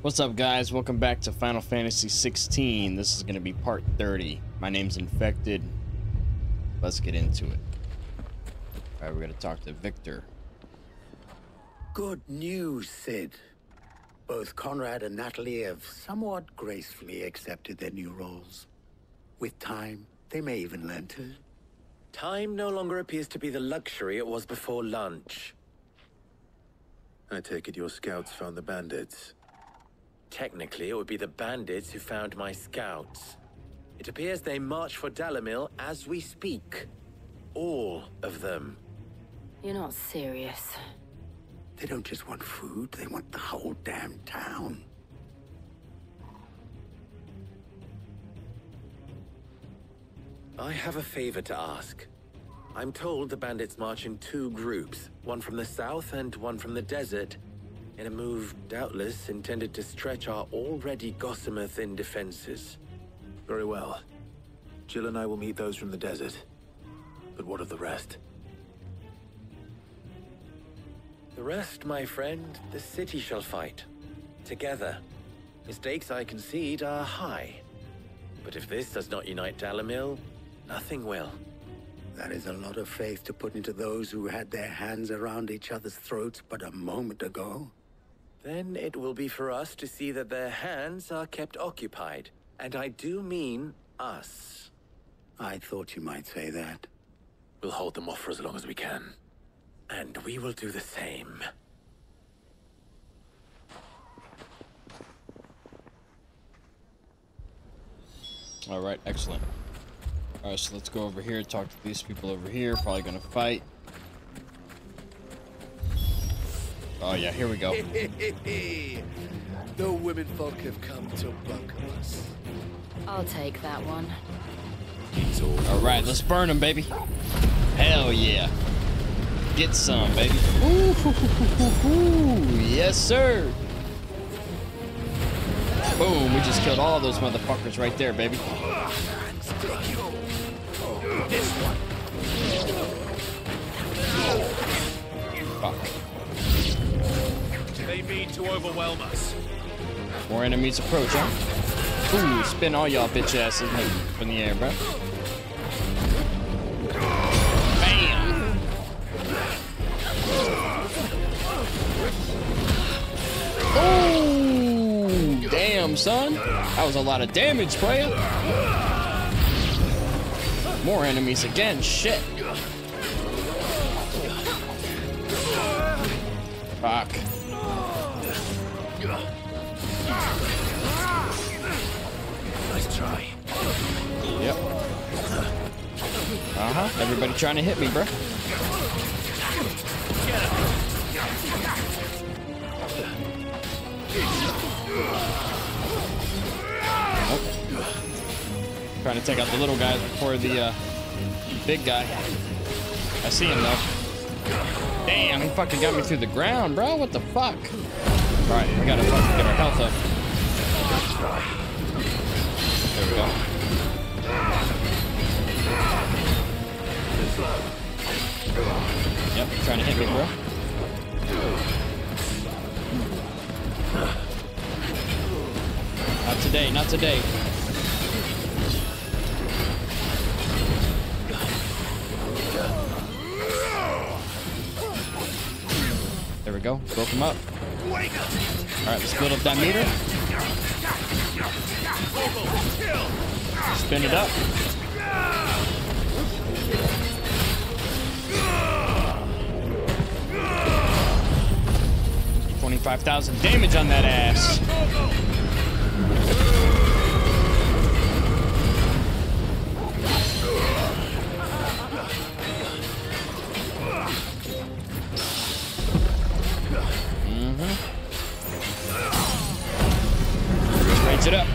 What's up, guys? Welcome back to Final Fantasy 16. This is going to be part 30. My name's Infected. Let's get into it. Alright, we're going to talk to Victor. Good news, Sid. Both Conrad and Natalie have somewhat gracefully accepted their new roles. With time, they may even learn to. Time no longer appears to be the luxury it was before lunch. I take it your scouts found the bandits. Technically, it would be the bandits who found my scouts. It appears they march for Dalamil as we speak. All of them. You're not serious. They don't just want food, they want the whole damn town. I have a favor to ask. I'm told the bandits march in two groups, one from the south and one from the desert, in a move doubtless intended to stretch our already gossamer-thin defenses. Very well. Jill and I will meet those from the desert. But what of the rest? The rest, my friend, the city shall fight. Together. The stakes, I concede, are high. But if this does not unite Dalamil, nothing will. That is a lot of faith to put into those who had their hands around each other's throats but a moment ago. Then it will be for us to see that their hands are kept occupied. And I do mean us. I thought you might say that. We'll hold them off for as long as we can. And we will do the same. Alright, excellent. Alright, so let's go over here, talk to these people over here. Probably gonna fight. Oh yeah, here we go. The women folk have come to bug us. I'll take that one. Alright, let's burn them, baby. Hell yeah. Get some, baby. Ooh, hoo, hoo, hoo, hoo. Yes, sir. Boom, we just killed all those motherfuckers right there, baby. Fuck. They mean to overwhelm us. More enemies approach, huh? Ooh, spin all y'all bitch asses up in the air, bro. Bam! Ooh, damn, son. That was a lot of damage, player. More enemies again, shit. Fuck. Nice try. Yep. Everybody trying to hit me, bro. Oh. Trying to take out the little guys before the big guy. I see him though. Damn, he fucking got me through the ground, bro. What the fuck? All right, we gotta fucking get our health up. There we go. Yep, trying to hit me, bro. Not today, not today. There we go, broke him up. Alright, let's build up that meter. Spin it up. 25,000 damage on that ass. Range it up.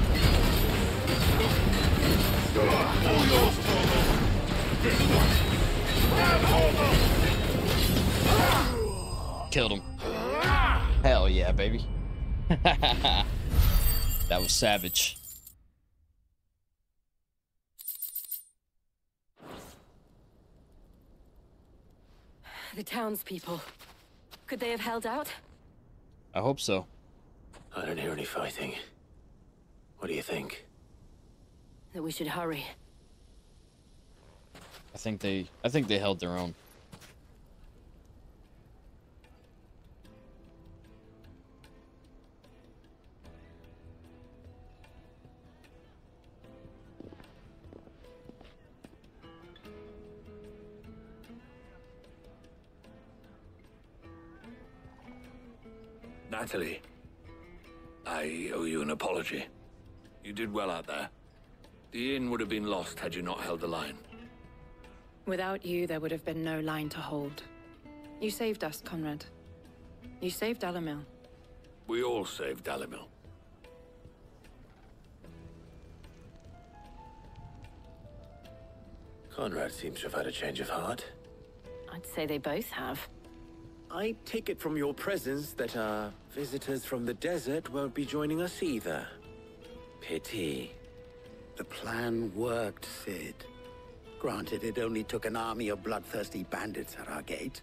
Killed him. Hell yeah, baby. That was savage. The townspeople. Could they have held out? I hope so. I don't hear any fighting. What do you think? That we should hurry. I think they held their own. Natalie, I owe you an apology. You did well out there. The inn would have been lost had you not held the line. Without you, there would have been no line to hold. You saved us, Conrad. You saved Alamil. We all saved Dalimil. Conrad seems to have had a change of heart. I'd say they both have. I take it from your presence that our visitors from the desert won't be joining us either. Pity. The plan worked, Sid. Granted, it only took an army of bloodthirsty bandits at our gate.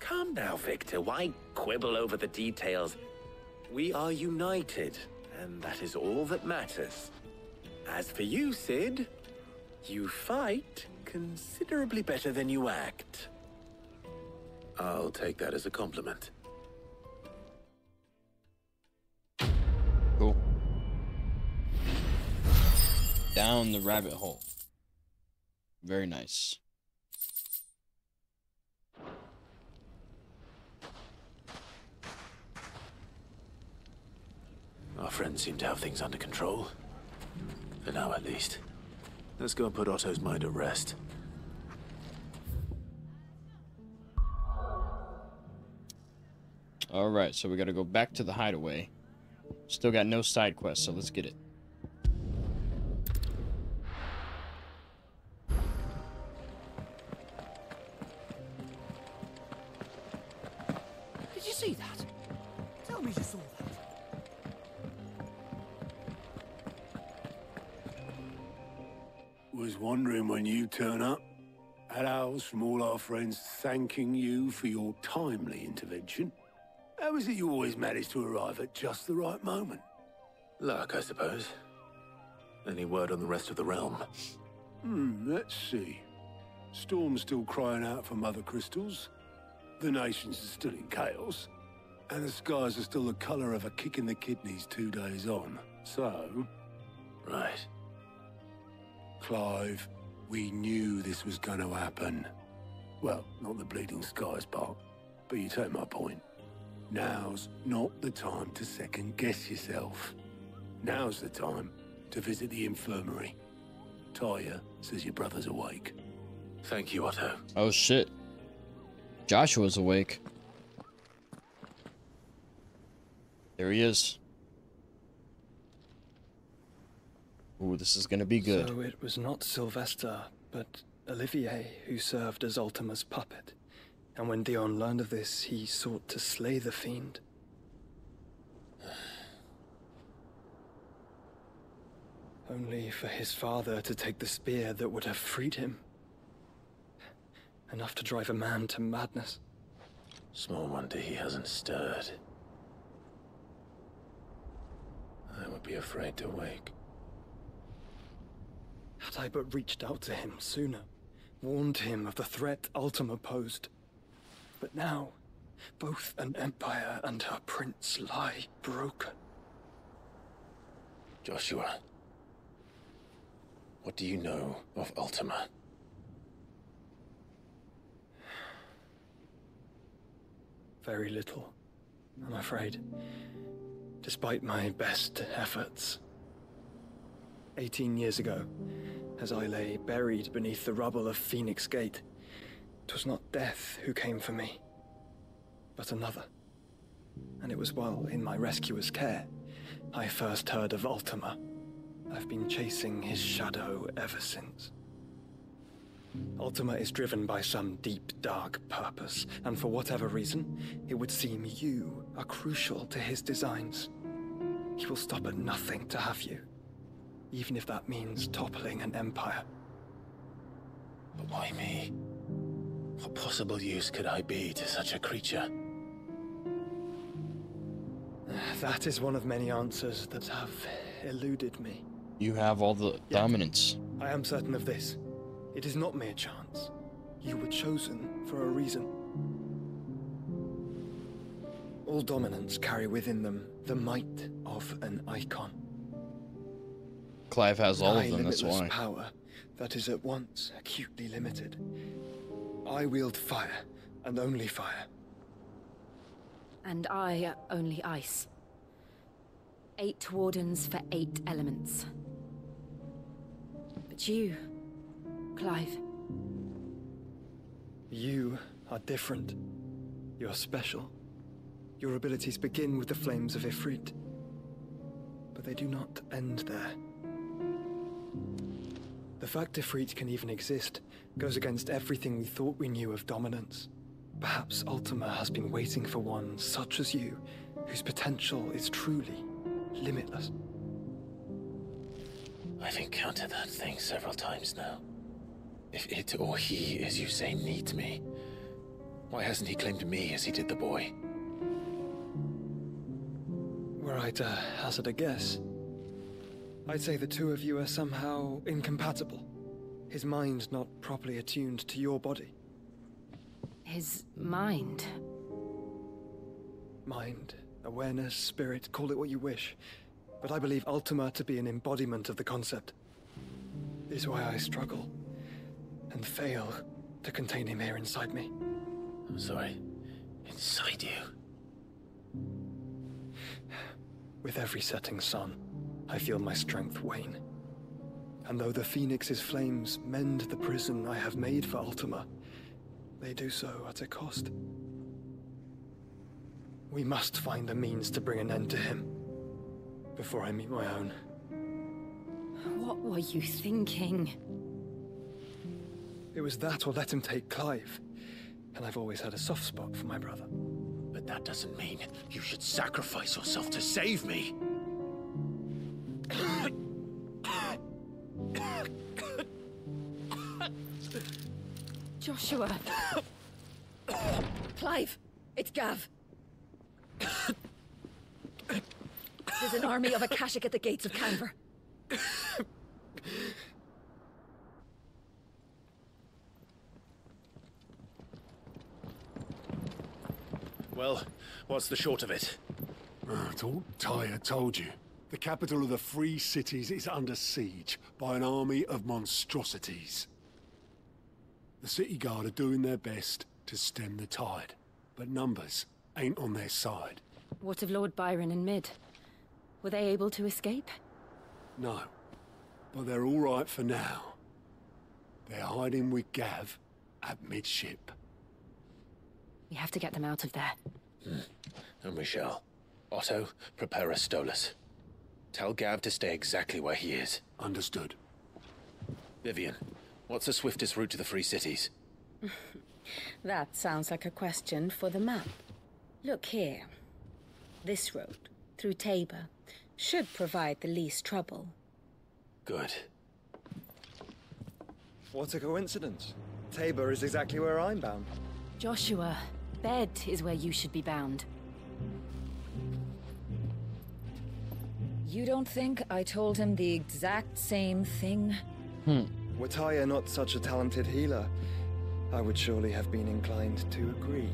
Calm now, Victor. Why quibble over the details? We are united, and that is all that matters. As for you, Sid, you fight considerably better than you act. I'll take that as a compliment. Cool. Down the rabbit hole. Very nice. Our friends seem to have things under control. For now, at least. Let's go and put Otto's mind at rest. Alright, so we gotta go back to the hideaway. Still got no side quests, so let's get it. Did you see that? Tell me you saw that. Was wondering when you turn up. Hellos from all our friends thanking you for your timely intervention. How is it you always manage to arrive at just the right moment? Luck, I suppose. Any word on the rest of the realm? Let's see. Storm's still crying out for mother crystals. The nations are still in chaos. And the skies are still the colour of a kick in the kidneys 2 days on. So... Right. Clive, we knew this was going to happen. Well, not the bleeding skies part, but you take my point. Now's not the time to second-guess yourself. Now's the time to visit the infirmary. Taya says your brother's awake. Thank you, Otto. Oh shit. Joshua's awake. There he is. Ooh, this is gonna be good. So it was not Sylvester, but Olivier who served as Ultima's puppet. And when Dion learned of this, he sought to slay the fiend. Only for his father to take the spear that would have freed him. Enough to drive a man to madness. Small wonder he hasn't stirred. I would be afraid to wake. Had I but reached out to him sooner, warned him of the threat Ultima posed. But now, both an empire and her prince lie broken. Joshua, what do you know of Ultima? Very little, I'm afraid. Despite my best efforts. 18 years ago, as I lay buried beneath the rubble of Phoenix Gate, 'twas not death who came for me, but another. And it was while in my rescuer's care, I first heard of Ultima. I've been chasing his shadow ever since. Ultima is driven by some deep, dark purpose, and for whatever reason, it would seem you are crucial to his designs. He will stop at nothing to have you, even if that means toppling an empire. But why me? What possible use could I be to such a creature? That is one of many answers that have eluded me. You have all the dominance. I am certain of this. It is not mere chance. You were chosen for a reason. All dominants carry within them the might of an icon. Clive has all of them, that's limitless why. Power that is at once acutely limited. I wield fire, and only fire. And I only ice. 8 wardens for 8 elements. But you, Clive. You are different. You're special. Your abilities begin with the flames of Ifrit. But they do not end there. The fact Ifrit can even exist goes against everything we thought we knew of dominance. Perhaps Ultima has been waiting for one such as you, whose potential is truly limitless. I've encountered that thing several times now. If it or he, as you say, needs me, why hasn't he claimed me as he did the boy? Were I to hazard a guess, I'd say the two of you are somehow incompatible. His mind not properly attuned to your body. His mind. Mind, awareness, spirit, call it what you wish. But I believe Ultima to be an embodiment of the concept. This is why I struggle and fail to contain him here inside me. I'm sorry. Inside you? With every setting sun, I feel my strength wane. And though the Phoenix's flames mend the prison I have made for Ultima, they do so at a cost. We must find a means to bring an end to him before I meet my own. What were you thinking? It was that or let him take Clive. And I've always had a soft spot for my brother. But that doesn't mean you should sacrifice yourself to save me. Joshua. Clive, it's Gav. There's an army of Akashic at the gates of Canver. Well, what's the short of it? It's all Tyre told you. The capital of the Free Cities is under siege by an army of monstrosities. The city guard are doing their best to stem the tide, but numbers ain't on their side. What of Lord Byron and Mid? Were they able to escape? No, but they're all right for now. They're hiding with Gav at midship. We have to get them out of there. And we shall. Otto, prepare a Stolas. Tell Gav to stay exactly where he is. Understood. Vivian, what's the swiftest route to the Free Cities? That sounds like a question for the map. Look here. This road, through Tabor, should provide the least trouble. Good. What a coincidence. Tabor is exactly where I'm bound. Joshua, bed is where you should be bound. You don't think I told him the exact same thing? Were Tyre not such a talented healer, I would surely have been inclined to agree.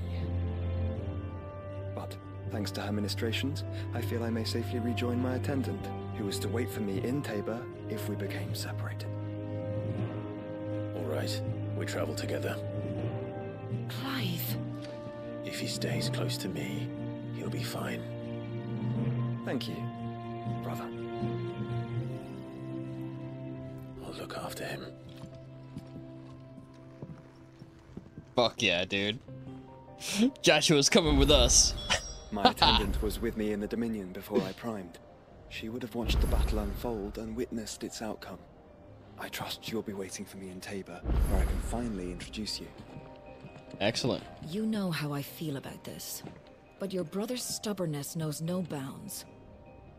But, thanks to her ministrations, I feel I may safely rejoin my attendant, who was to wait for me in Tabor if we became separated. All right, we travel together. Clive. If he stays close to me, he'll be fine. Thank you, brother. I'll look after him. Fuck yeah, dude. Joshua's coming with us. My attendant was with me in the Dominion before I primed. She would have watched the battle unfold and witnessed its outcome. I trust you'll be waiting for me in Tabor, where I can finally introduce you. Excellent. You know how I feel about this, but your brother's stubbornness knows no bounds.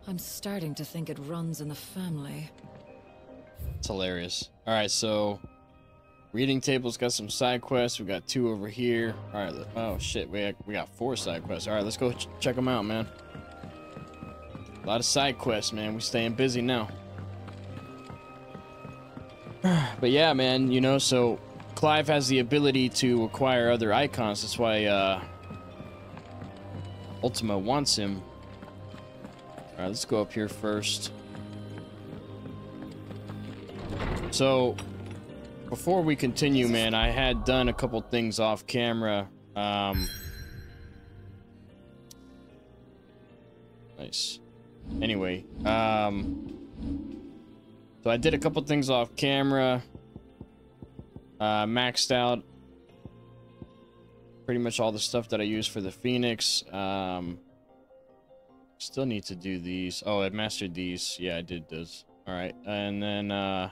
I'm starting to think it runs in the family. It's hilarious. Alright, so reading table's got some side quests. We got 2 over here. Alright, oh shit, we got 4 side quests. Alright, let's go check them out, man. A lot of side quests, man. We staying busy now. But yeah, man, you know, so Clive has the ability to acquire other icons. That's why Ultima wants him. Alright, let's go up here first. So, before we continue, man, I had done a couple things off camera. Nice. Anyway, so I did a couple things off camera. Maxed out pretty much all the stuff that I use for the Phoenix. Still need to do these. Oh, I mastered these. Yeah, I did those. Alright, and then I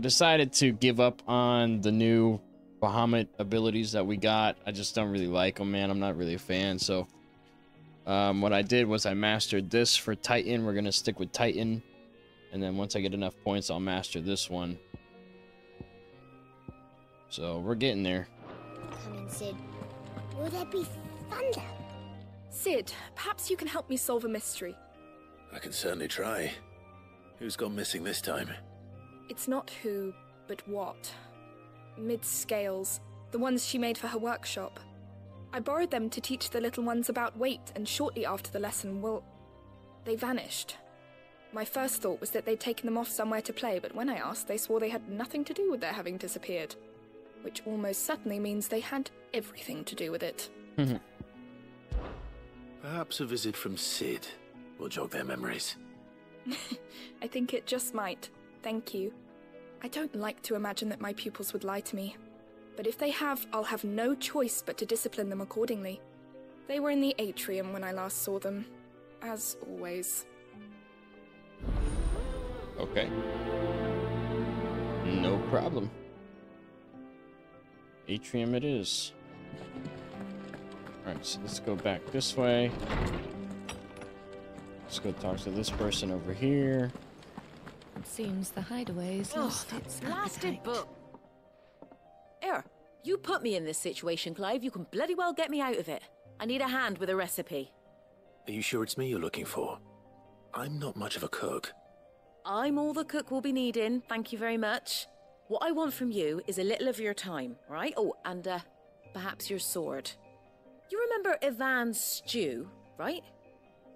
decided to give up on the new Bahamut abilities that we got. I just don't really like them, man. I'm not really a fan, so what I did was I mastered this for Titan. We're gonna stick with Titan, and then once I get enough points, I'll master this one. So we're getting there. Come in, Sid. Will there be thunder? Sid, perhaps you can help me solve a mystery. I can certainly try. Who's gone missing this time? It's not who, but what. Mid-scales, the ones she made for her workshop. I borrowed them to teach the little ones about weight, and shortly after the lesson, well, they vanished. My first thought was that they'd taken them off somewhere to play, but when I asked, they swore they had nothing to do with their having disappeared. Which almost certainly means they had everything to do with it. Perhaps a visit from Sid will jog their memories. I think it just might. Thank you. I don't like to imagine that my pupils would lie to me. But if they have, I'll have no choice but to discipline them accordingly. They were in the atrium when I last saw them. As always. Okay. No problem. Atrium it is. Alright, so let's go back this way. Let's go talk to this person over here. It seems the hideaway's lost its blasted book. Here, you put me in this situation, Clive. You can bloody well get me out of it. I need a hand with a recipe. Are you sure it's me you're looking for? I'm not much of a cook. I'm all the cook will be needing, thank you very much. What I want from you is a little of your time, right? Oh, and perhaps your sword. You remember Ivan's stew, right?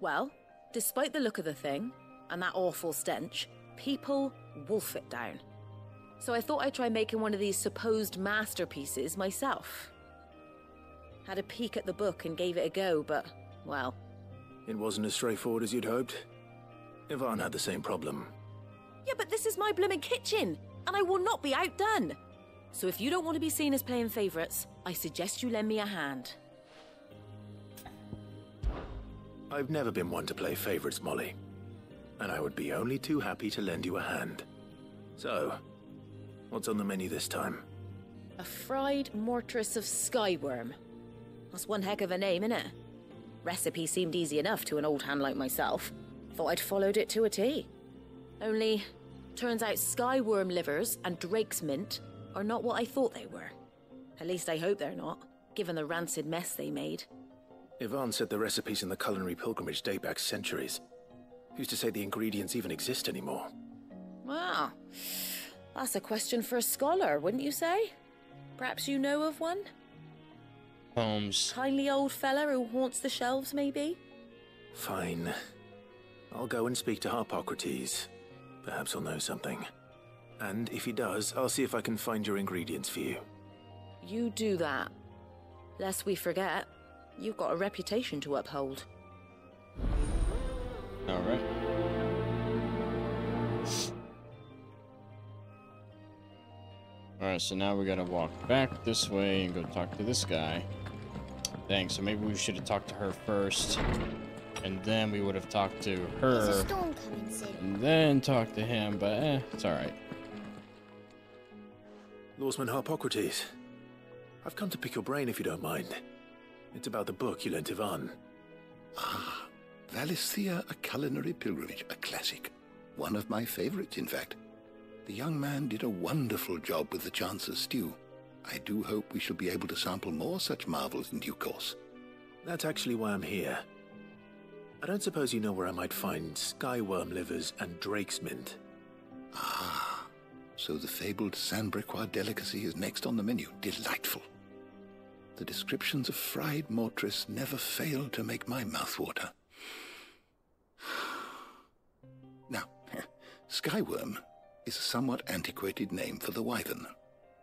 Well, despite the look of the thing, and that awful stench, people wolf it down. So I thought I'd try making one of these supposed masterpieces myself. Had a peek at the book and gave it a go, but, well... It wasn't as straightforward as you'd hoped. Ivan had the same problem. Yeah, but this is my blooming kitchen, and I will not be outdone. So if you don't want to be seen as playing favourites, I suggest you lend me a hand. I've never been one to play favourites, Molly. And I would be only too happy to lend you a hand. So, what's on the menu this time? A fried mortress of skyworm. That's one heck of a name, innit? Recipe seemed easy enough to an old hand like myself. Thought I'd followed it to a T. Only, turns out skyworm livers and drake's mint are not what I thought they were. At least I hope they're not, given the rancid mess they made. Ivan said the recipes in the culinary pilgrimage date back centuries. Who's to say the ingredients even exist anymore? Wow. That's a question for a scholar, wouldn't you say? Perhaps you know of one? Holmes. Kindly old fella who haunts the shelves, maybe? Fine. I'll go and speak to Harpocrates. Perhaps he'll know something. And if he does, I'll see if I can find your ingredients for you. You do that. Lest we forget, you've got a reputation to uphold. Alright. Alright, so now we gotta walk back this way and go talk to this guy. Dang, so maybe we should have talked to her first. And then we would have talked to her. There's a storm coming, Sid. And then talked to him, but it's alright. Lawsman Harpocrates. I've come to pick your brain if you don't mind. It's about the book you lent Ivan. Ah, Valisthea, a culinary pilgrimage, a classic. One of my favorites, in fact. The young man did a wonderful job with the Chance's stew. I do hope we shall be able to sample more such marvels in due course. That's actually why I'm here. I don't suppose you know where I might find skyworm livers and drake's mint. Ah, so the fabled Sandbrequois delicacy is next on the menu. Delightful. The descriptions of fried mortress never fail to make my mouth water. Now, skyworm is a somewhat antiquated name for the wyvern,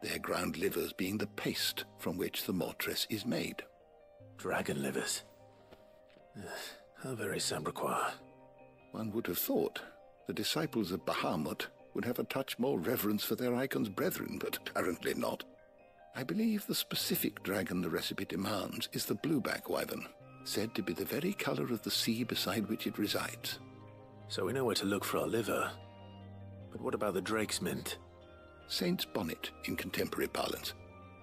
their ground livers being the paste from which the mortress is made. Dragon livers. How very Sandbrequois. One would have thought the disciples of Bahamut would have a touch more reverence for their icon's brethren, but apparently not. I believe the specific dragon the recipe demands is the blueback wyvern, said to be the very color of the sea beside which it resides. So we know where to look for our liver. But what about the drake's mint? Saint's bonnet in contemporary parlance,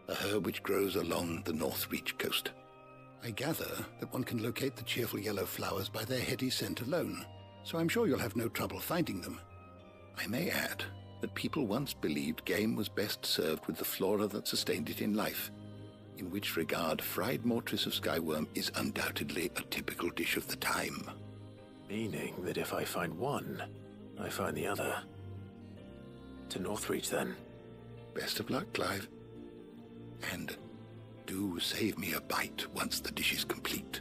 a herb which grows along the North Reach coast. I gather that one can locate the cheerful yellow flowers by their heady scent alone, so I'm sure you'll have no trouble finding them. I may add that people once believed game was best served with the flora that sustained it in life, in which regard fried mortress of skyworm is undoubtedly a typical dish of the time. Meaning that if I find one, I find the other. To Northreach, then. Best of luck, Clive. And do save me a bite once the dish is complete.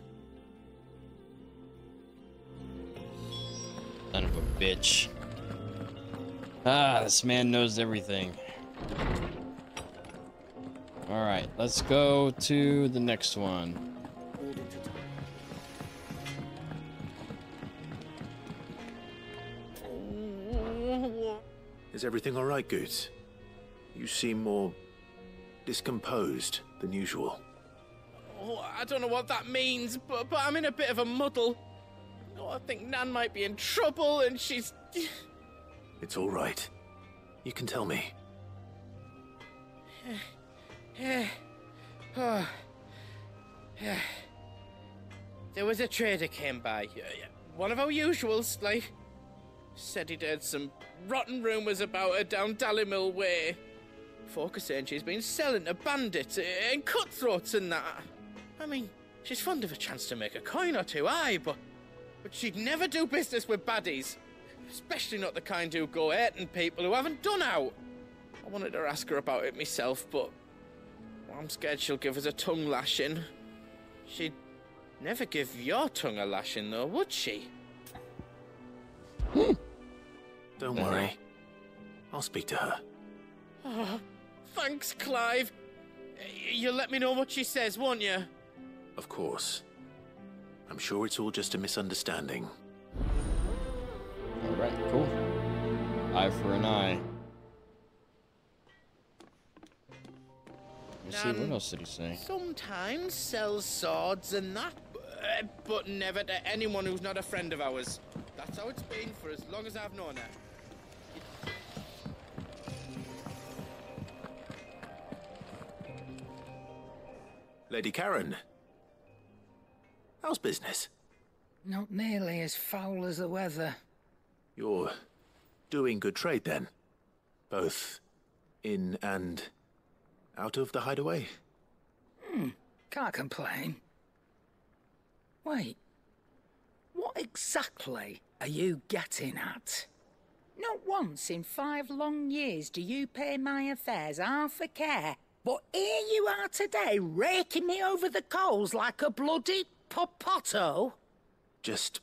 Son of a bitch. Ah, this man knows everything. Alright, let's go to the next one. Is everything all right, Goots? You seem more discomposed than usual. Oh, I don't know what that means, but I'm in a bit of a muddle. Oh, I think Nan might be in trouble, and she's... It's all right. You can tell me. There was a trader came by. One of our usuals, like... Said he'd heard some rotten rumours about her down Dallimil Way. Folk are saying she's been selling to bandits and cutthroats and that. I mean, she's fond of a chance to make a coin or two, aye, but she'd never do business with baddies. Especially not the kind who go hurting people who haven't done out. I wanted to ask her about it myself, but I'm scared she'll give us a tongue lashing. She'd never give your tongue a lashing, though, would she? Don't worry. I'll speak to her. Oh, thanks, Clive. You'll let me know what she says, won't you? Of course. I'm sure it's all just a misunderstanding. Alright, cool. Eye for an eye. Let's see, what else did he say? Sometimes sells swords and that, but never to anyone who's not a friend of ours. That's how it's been for as long as I've known her. Lady Karen. How's business? Not nearly as foul as the weather. You're doing good trade, then? Both in and out of the hideaway? Can't complain. Wait. What exactly are you getting at? Not once in 5 long years do you pay my affairs half a care, but here you are today, raking me over the coals like a bloody popoto? Just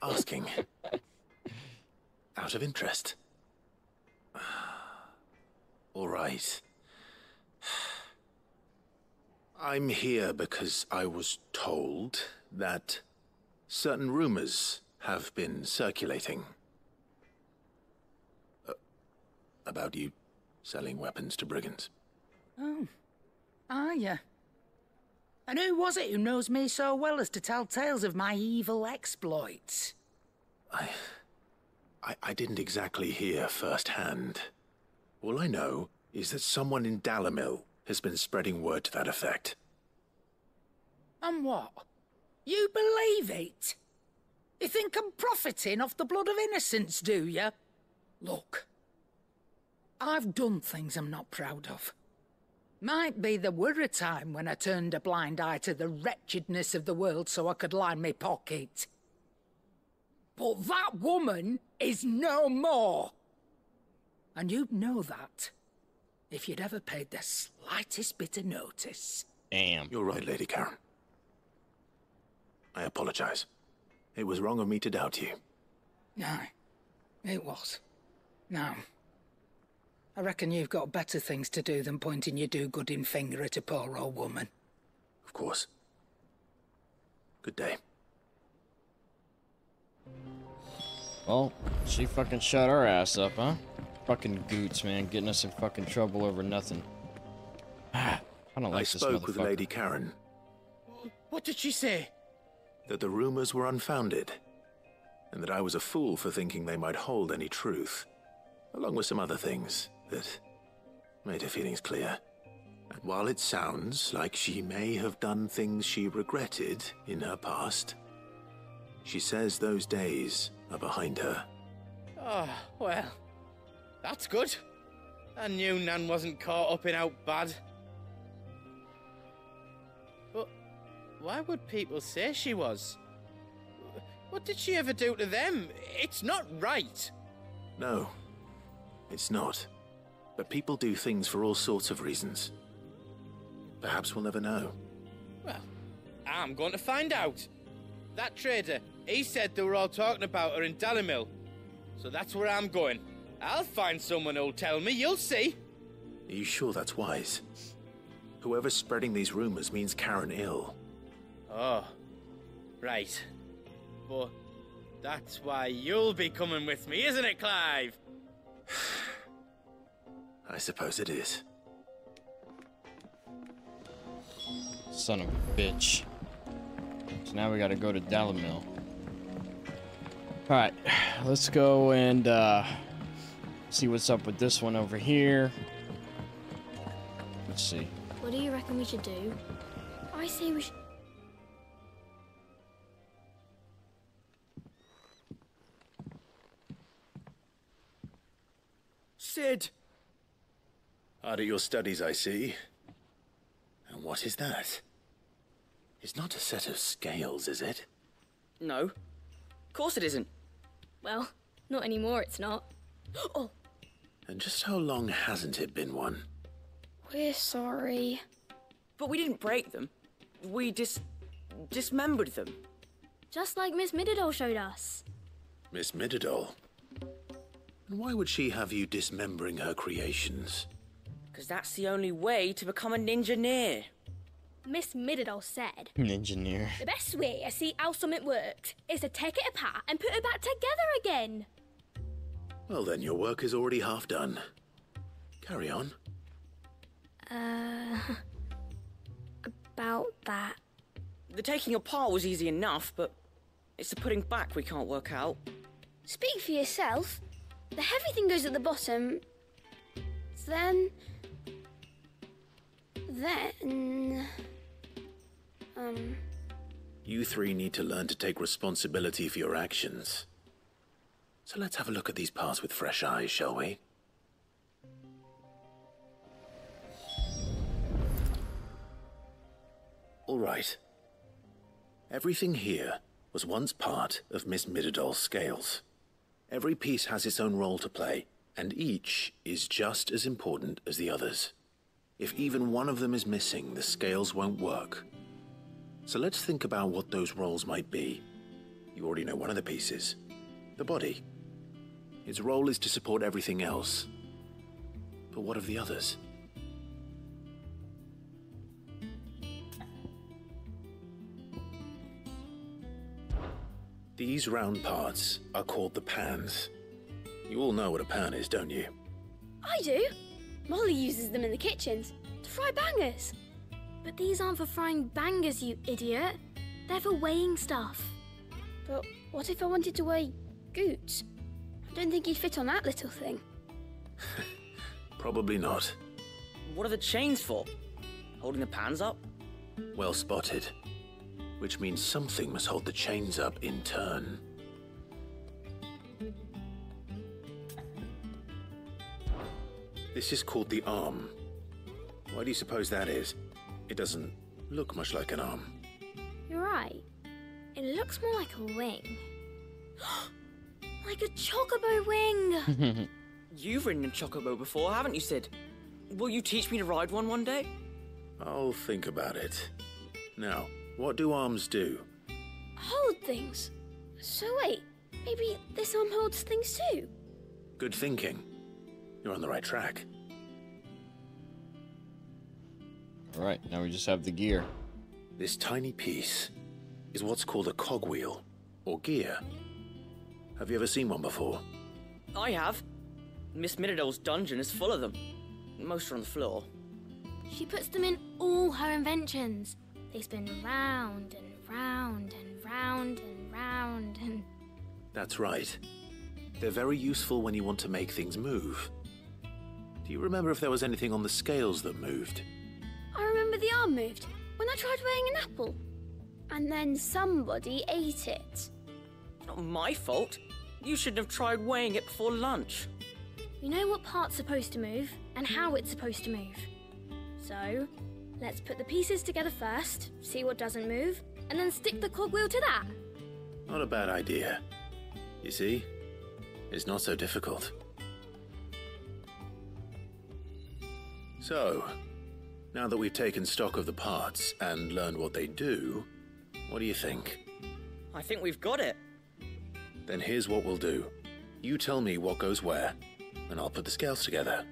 asking. Out of interest. All right. I'm here because I was told that certain rumors have been circulating. About you selling weapons to brigands. Oh, are you? And who was it who knows me so well as to tell tales of my evil exploits? I didn't exactly hear firsthand. All I know is that someone in Dallimil has been spreading word to that effect. And what? You believe it? You think I'm profiting off the blood of innocents, do you? Look, I've done things I'm not proud of. Might be there were a time when I turned a blind eye to the wretchedness of the world so I could line me pocket. But that woman is no more. And you'd know that if you'd ever paid the slightest bit of notice. Damn. You're right, Lady Karen. I apologize. It was wrong of me to doubt you. No, it was. Now, I reckon you've got better things to do than pointing your do-gooding finger at a poor old woman. Of course. Good day. Well, she fucking shut our ass up, huh? Fucking goots, man, getting us in fucking trouble over nothing. I don't like this motherfucker. I spoke with Lady Karen. What did she say? That the rumors were unfounded, and that I was a fool for thinking they might hold any truth, along with some other things that made her feelings clear. And while it sounds like she may have done things she regretted in her past, she says those days are behind her. Oh, well, that's good. I knew Nan wasn't caught up in out bad. But why would people say she was? What did she ever do to them? It's not right. No, it's not. But people do things for all sorts of reasons. Perhaps we'll never know. Well, I'm going to find out. That trader, he said they were all talking about her in Dalimil. So that's where I'm going. I'll find someone who'll tell me, you'll see. Are you sure that's wise? Whoever's spreading these rumors means Karen ill. Oh, right. But that's why you'll be coming with me, isn't it, Clive? I suppose it is. Son of a bitch. So now we gotta go to Dalimil. Alright, let's go and see what's up with this one over here. Let's see. What do you reckon we should do? I say we should... Sid! Hard at your studies, I see. And what is that? It's not a set of scales, is it? No. Of course it isn't. Well, not anymore, it's not. Oh! And just how long hasn't it been one? We're sorry. But we didn't break them. We dismembered them. Just like Miss Mididol showed us. Miss Mididol? And why would she have you dismembering her creations? Because that's the only way to become a ninja-neer. Miss Mididol said... Engineer. The best way to see how something worked is to take it apart and put it back together again. Well then, your work is already half done. Carry on. About that. The taking apart was easy enough, but it's the putting back we can't work out. Speak for yourself. The heavy thing goes at the bottom. Then... You three need to learn to take responsibility for your actions. So let's have a look at these parts with fresh eyes, shall we? All right. Everything here was once part of Miss Mididol's scales. Every piece has its own role to play, and each is just as important as the others. If even one of them is missing, the scales won't work. So let's think about what those roles might be. You already know one of the pieces. The body. Its role is to support everything else. But what of the others? These round parts are called the pans. You all know what a pan is, don't you? I do. Molly uses them in the kitchens to fry bangers. But these aren't for frying bangers, you idiot. They're for weighing stuff. But what if I wanted to weigh goots? I don't think he'd fit on that little thing. Probably not. What are the chains for? Holding the pans up? Well spotted. Which means something must hold the chains up in turn. This is called the arm. Why do you suppose that is? It doesn't look much like an arm. You're right. It looks more like a wing. Like a chocobo wing! You've ridden a chocobo before, haven't you, Sid? Will you teach me to ride one day? I'll think about it. Now, what do arms do? Hold things. So wait, maybe this arm holds things too? Good thinking. You're on the right track. Alright, now we just have the gear. This tiny piece is what's called a cogwheel, or gear. Have you ever seen one before? I have. Miss Midodol's dungeon is full of them. Most are on the floor. She puts them in all her inventions. They spin round and round and round and round and... That's right. They're very useful when you want to make things move. Do you remember if there was anything on the scales that moved? I remember the arm moved when I tried weighing an apple. And then somebody ate it. Not my fault. You shouldn't have tried weighing it before lunch. You know what part's supposed to move and how it's supposed to move. So, let's put the pieces together first, see what doesn't move, and then stick the cogwheel to that. Not a bad idea. You see, it's not so difficult. So, now that we've taken stock of the parts and learned what they do, what do you think? I think we've got it. Then here's what we'll do. You tell me what goes where, and I'll put the scales together.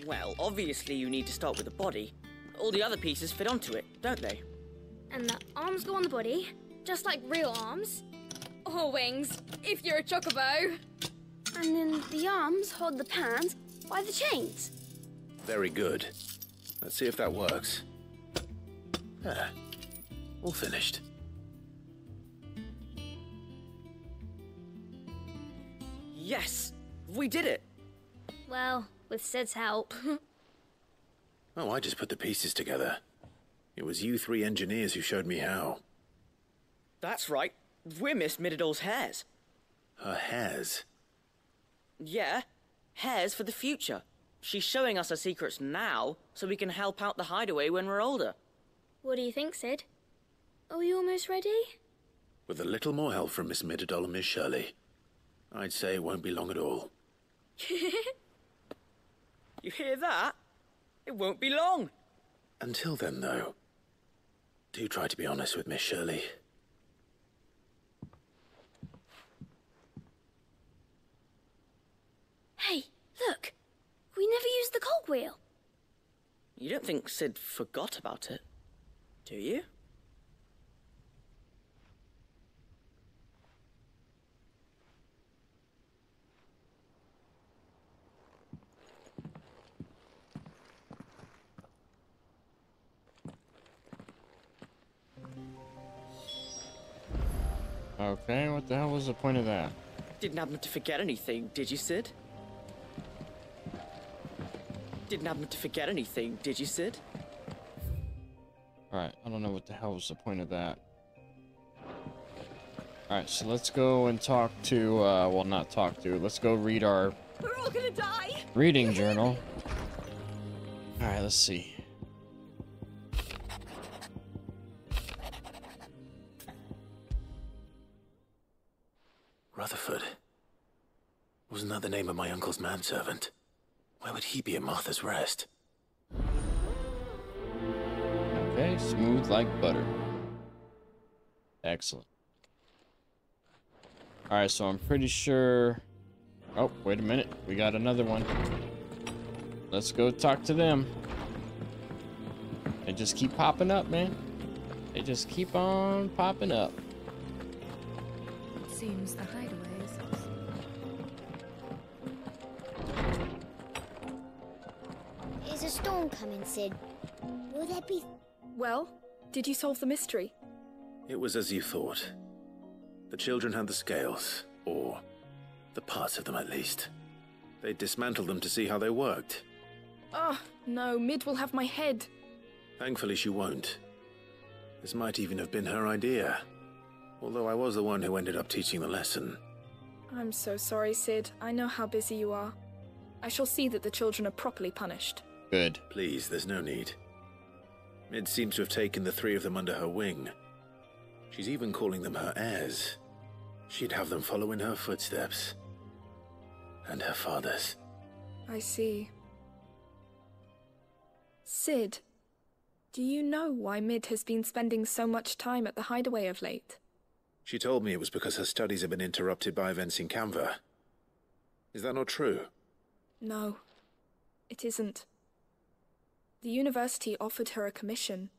Well, obviously you need to start with the body. All the other pieces fit onto it, don't they? And the arms go on the body, just like real arms. Or wings, if you're a chocobo. And then the arms hold the pans by the chains. Very good. Let's see if that works. Ah, all finished. Yes! We did it! Well, with Sid's help. Oh, I just put the pieces together. It was you three engineers who showed me how. That's right. We're Miss Midodol's hares. Her hairs? Yeah, hares for the future. She's showing us her secrets now, so we can help out the hideaway when we're older. What do you think, Sid? Are we almost ready? With a little more help from Miss Midodol and Miss Shirley, I'd say it won't be long at all. You hear that? It won't be long. Until then, though, do try to be honest with Miss Shirley. Hey, look! We never used the cogwheel. You don't think Sid forgot about it, do you? Okay, what the hell was the point of that? Didn't happen to forget anything, did you, Sid? Didn't happen to forget anything, did you, Sid? Alright, I don't know what the hell was the point of that. Alright, so let's go and talk to, well, not talk to, let's go read our We're all gonna die! reading journal. Alright, let's see. Rutherford. Wasn't that the name of my uncle's manservant? Why would he be at Martha's Rest? Okay, smooth like butter. Excellent. Alright, so I'm pretty sure... Oh, wait a minute. We got another one. Let's go talk to them. They just keep popping up, man. They just keep on popping up. It seems the hideaway is... Is a storm coming, Sid? Will there be... Well, did you solve the mystery? It was as you thought. The children had the scales, or the parts of them at least. They dismantled them to see how they worked. Oh, no, Mid will have my head. Thankfully she won't. This might even have been her idea. Although I was the one who ended up teaching the lesson. I'm so sorry, Sid. I know how busy you are. I shall see that the children are properly punished. Good. Please, there's no need. Mid seems to have taken the three of them under her wing. She's even calling them her heirs. She'd have them follow in her footsteps. And her father's. I see. Sid, do you know why Mid has been spending so much time at the hideaway of late? She told me it was because her studies have been interrupted by events in Canva. Is that not true? No, it isn't. The university offered her a commission.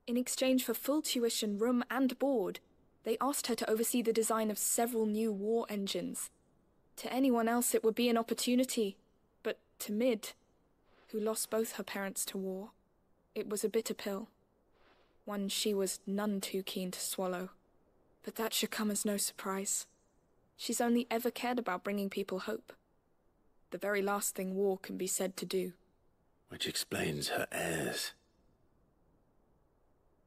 In exchange for full tuition, room and board, they asked her to oversee the design of several new war engines. To anyone else it would be an opportunity, but to Mid, who lost both her parents to war, it was a bitter pill. One she was none too keen to swallow. But that should come as no surprise. She's only ever cared about bringing people hope. The very last thing war can be said to do. Which explains her heirs.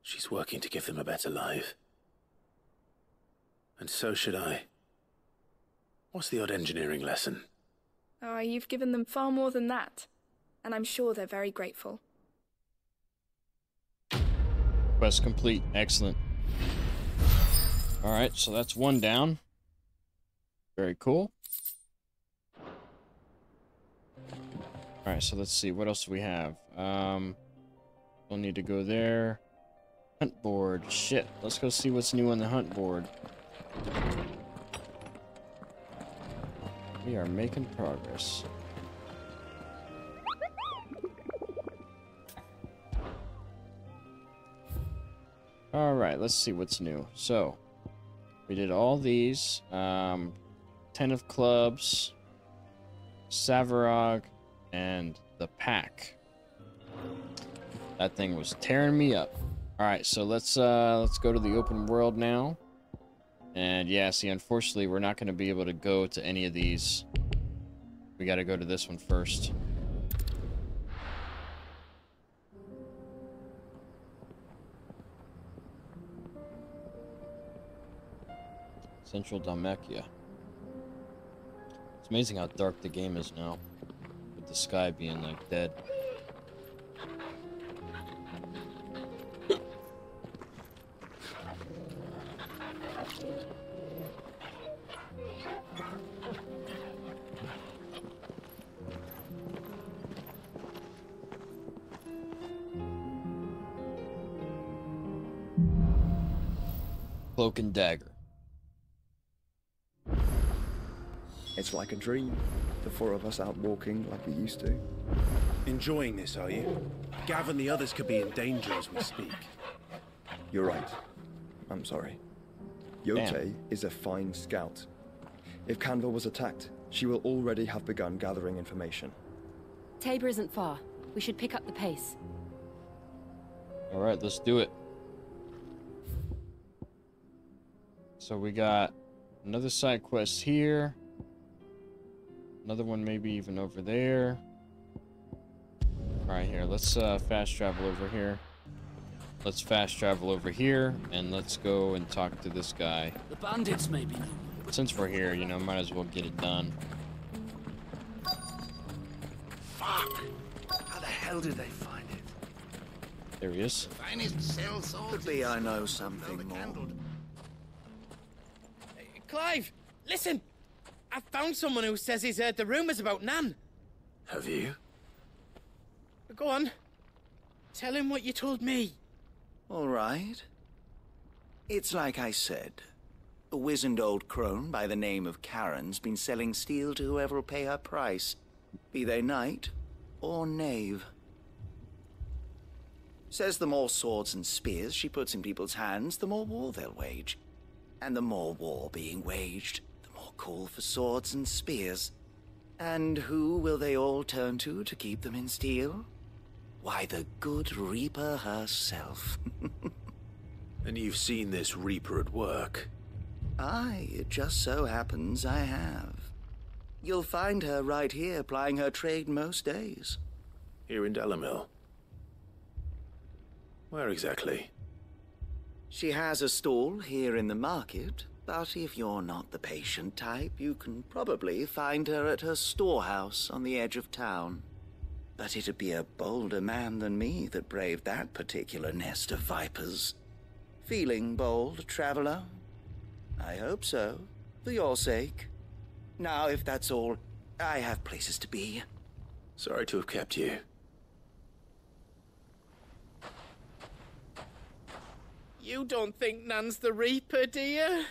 She's working to give them a better life. And so should I. What's the odd engineering lesson? Oh, you've given them far more than that. And I'm sure they're very grateful. Quest complete. Excellent. Alright, so that's one down. Very cool. Alright, so let's see. What else do we have? We'll need to go there. Hunt board. Shit. Let's go see what's new on the hunt board. We are making progress. Alright, let's see what's new. So, we did all these. 10 of clubs, Savarog, and the pack. That thing was tearing me up. Alright, so let's go to the open world now. And yeah, see, unfortunately, we're not going to be able to go to any of these. We got to go to this one first. Central Dalmekia. It's amazing how dark the game is now, with the sky being like dead. Cloak and dagger. It's like a dream. The four of us out walking like we used to. Enjoying this, are you? Gav and the others could be in danger as we speak. You're right. I'm sorry. Yote is a fine scout. If Canva was attacked, she will already have begun gathering information. Tabor isn't far. We should pick up the pace. Alright, let's do it. So we got another side quest here. Another one maybe even over there. Alright, here. Let's fast travel over here. Let's fast travel over here, and let's go and talk to this guy. The bandits maybe. Since we're here, you know, might as well get it done. Fuck! How the hell did they find it? There he is. Finest cell swords. Could be I know something more. Clive, listen! I found someone who says he's heard the rumors about Nan. Have you? Go on. Tell him what you told me. All right. It's like I said. A wizened old crone by the name of Karen's been selling steel to whoever'll pay her price, be they knight or knave. Says the more swords and spears she puts in people's hands, the more war they'll wage. And the more war being waged, the more call for swords and spears. And who will they all turn to keep them in steel? Why, the good Reaper herself. And you've seen this Reaper at work? Aye, it just so happens I have. You'll find her right here plying her trade most days. Here in Delamil? Where exactly? She has a stall here in the market, but if you're not the patient type, you can probably find her at her storehouse on the edge of town. But it'd be a bolder man than me that braved that particular nest of vipers. Feeling bold, traveler? I hope so, for your sake. Now, if that's all, I have places to be. Sorry to have kept you. You don't think Nan's the Reaper, do you?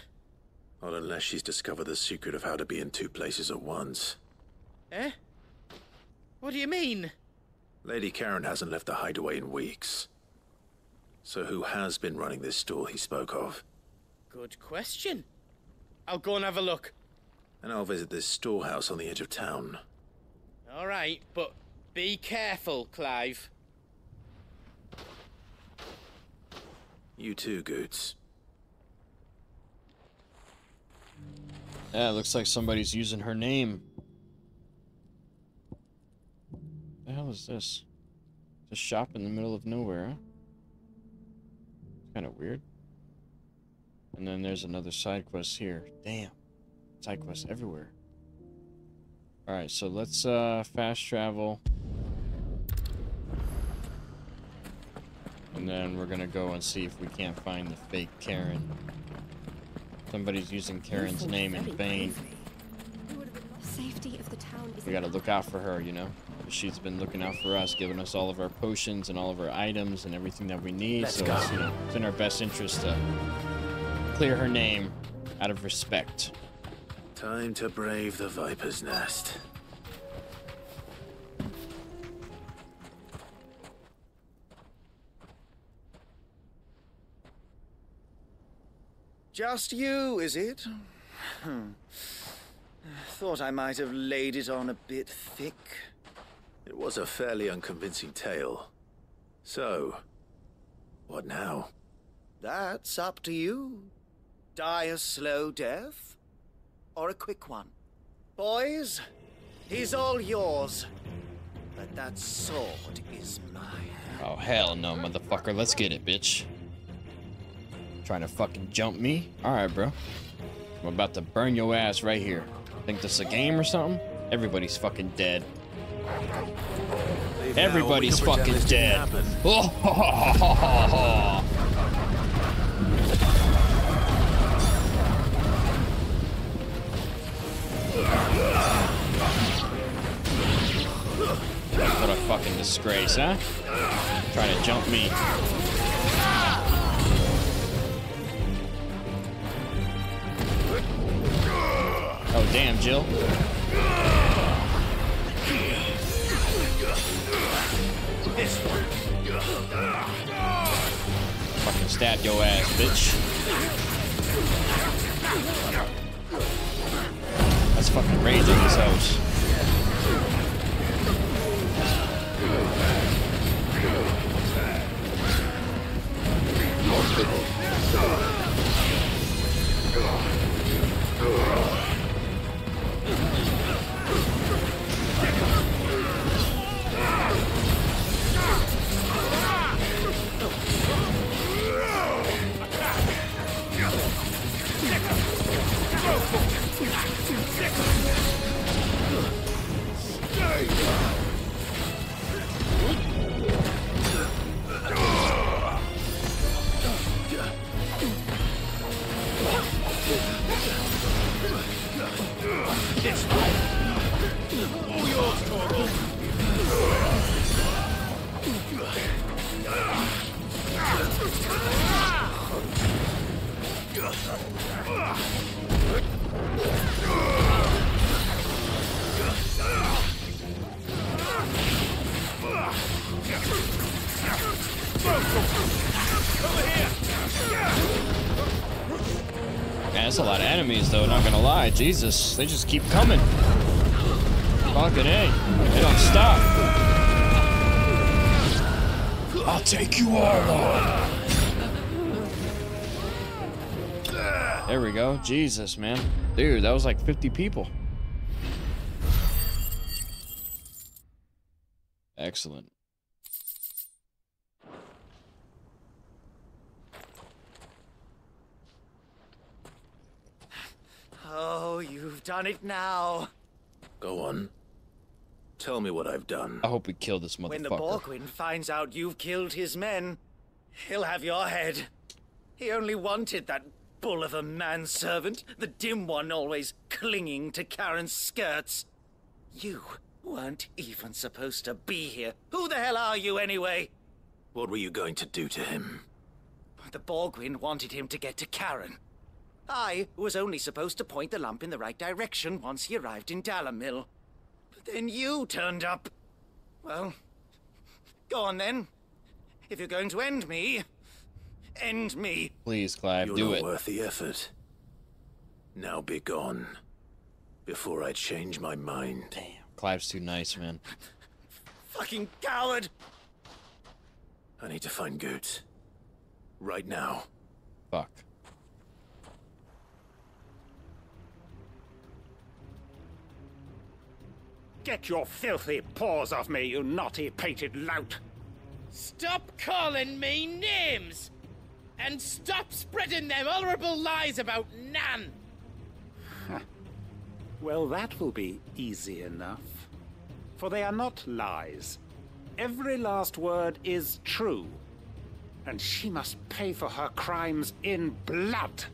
Not unless she's discovered the secret of how to be in two places at once. Eh? What do you mean? Lady Karen hasn't left the hideaway in weeks. So who has been running this store he spoke of? Good question. I'll go and have a look. And I'll visit this storehouse on the edge of town. All right, but be careful, Clive. You too, Goots. Yeah, it looks like somebody's using her name. What the hell is this? It's a shop in the middle of nowhere, huh? Kind of weird. And then there's another side quest here. Damn. Side quests everywhere. Alright, so let's fast travel. And then we're gonna go and see if we can't find the fake Karen. Somebody's using Karen's name in vain. Safety of the town is. We gotta look out for her, you know? She's been looking out for us, giving us all of our potions and all of our items and everything that we need. Let's so go. it's, you know, it's in our best interest to clear her name out of respect. Time to brave the Viper's Nest. Just you, is it? Thought I might have laid it on a bit thick. It was a fairly unconvincing tale. So, what now? That's up to you. Die a slow death, or a quick one. Boys, he's all yours. But that sword is mine. Oh, hell no, motherfucker. Let's get it, bitch. Trying to fucking jump me? Alright, bro. I'm about to burn your ass right here. Think this is a game or something? Everybody's fucking dead. Everybody's fucking dead. Oh, ho, ho, ho, ho, ho. What a fucking disgrace, huh? Trying to jump me. Oh, damn, Jill. Fucking stab your ass, bitch. That's fucking rage in this house. Man, that's a lot of enemies, though, not gonna lie. Jesus, they just keep coming. Fucking A. They don't stop. I'll take you all on. There we go. Jesus, man. Dude, that was like 50 people. Excellent. Oh, you've done it now. Go on. Tell me what I've done. I hope we kill this motherfucker. When the Borgwyn finds out you've killed his men, he'll have your head. He only wanted that bull of a manservant, the dim one always clinging to Karen's skirts. You weren't even supposed to be here. Who the hell are you anyway? What were you going to do to him? The Borgwyn wanted him to get to Karen. I was only supposed to point the lamp in the right direction once he arrived in Dalamil. But then you turned up. Well, go on then. If you're going to end me, end me. Please, Clive, You're do not it. worth the effort. Now be gone, before I change my mind. Damn, Clive's too nice, man. Fucking coward! I need to find Goots. Right now. Fuck. Get your filthy paws off me, you naughty-pated lout! Stop calling me names! And stop spreading them horrible lies about Nan! Well, that will be easy enough. For they are not lies. Every last word is true. And she must pay for her crimes in blood.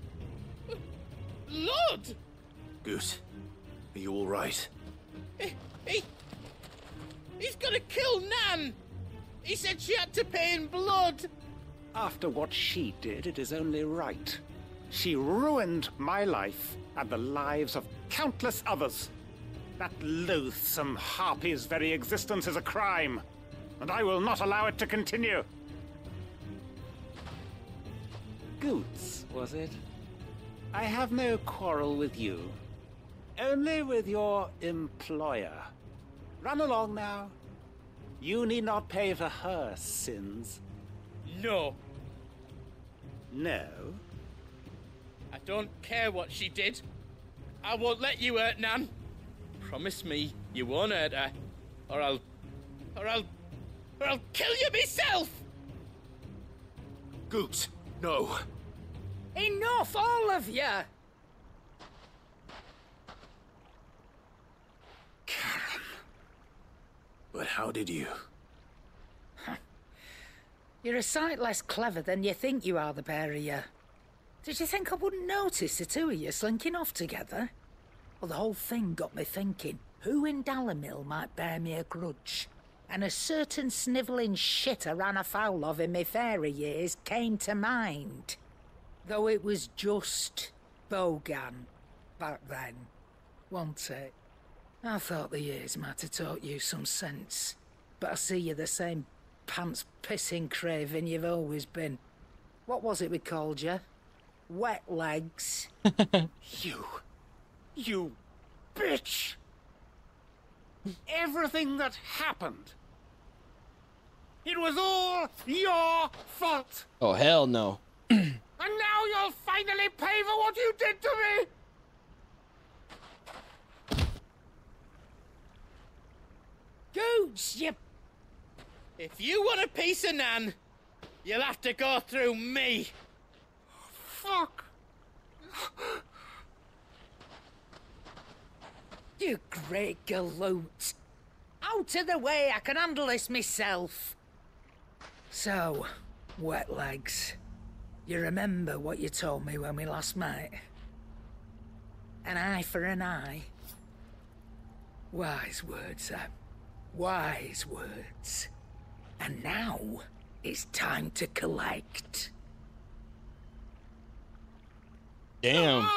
Blood? Goot, are you all right? He's gonna kill Nan! He said she had to pay in blood! After what she did, it is only right. She ruined my life and the lives of countless others. That loathsome harpy's very existence is a crime, and I will not allow it to continue. Goots, was it? I have no quarrel with you. Only with your employer. Run along now. You need not pay for her sins. No. No? I don't care what she did. I won't let you hurt Nan. Promise me you won't hurt her, or I'll kill you myself! Goots, no. Enough, all of you! Karen. But how did you? You're a sight less clever than you think you are, the pair of you. Did you think I wouldn't notice the two of you slinking off together? Well, the whole thing got me thinking, who in Dalamil might bear me a grudge? And a certain snivelling shit I ran afoul of in my fairy years came to mind. Though it was just Bogan back then, wasn't it? I thought the years might have taught you some sense, but I see you're the same pants-pissing craven you've always been. What was it we called you? Wet legs. You bitch! Everything that happened, it was all your fault! Oh, hell no. And now you'll finally pay for what you did to me! Goots, you... If you want a piece of Nan, you'll have to go through me. Fuck! You great galoot. Out of the way, I can handle this myself. So, wet legs, you remember what you told me when we last met? An eye for an eye. Wise words, wise words. And now, it's time to collect. Damn.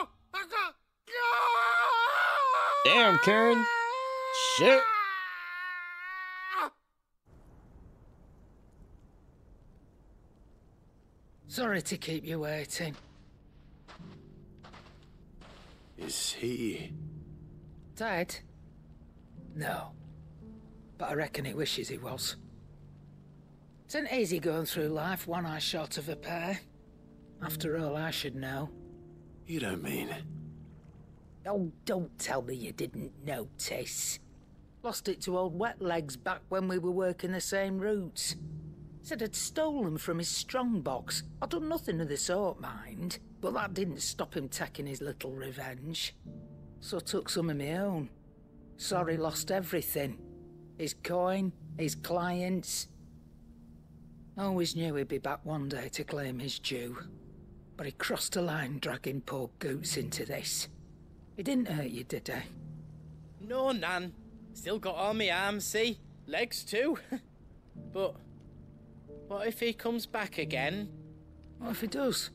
Damn, Karen. Shit. Sorry to keep you waiting. Is he... Dead? No. But I reckon he wishes he was. It isn't easy going through life one eye short of a pair. After all, I should know. You don't mean... Oh, don't tell me you didn't notice. Lost it to old Wet Legs back when we were working the same routes. Said I'd stolen from his strongbox. I'd done nothing of the sort, mind. But that didn't stop him taking his little revenge. So I took some of my own. Sorry, lost everything. His coin, his clients. Always knew he'd be back one day to claim his due. but he crossed a line dragging poor Goots into this. He didn't hurt you, did he? No, Nan. Still got all my arms, see? Legs too. But what if he comes back again? What if he does?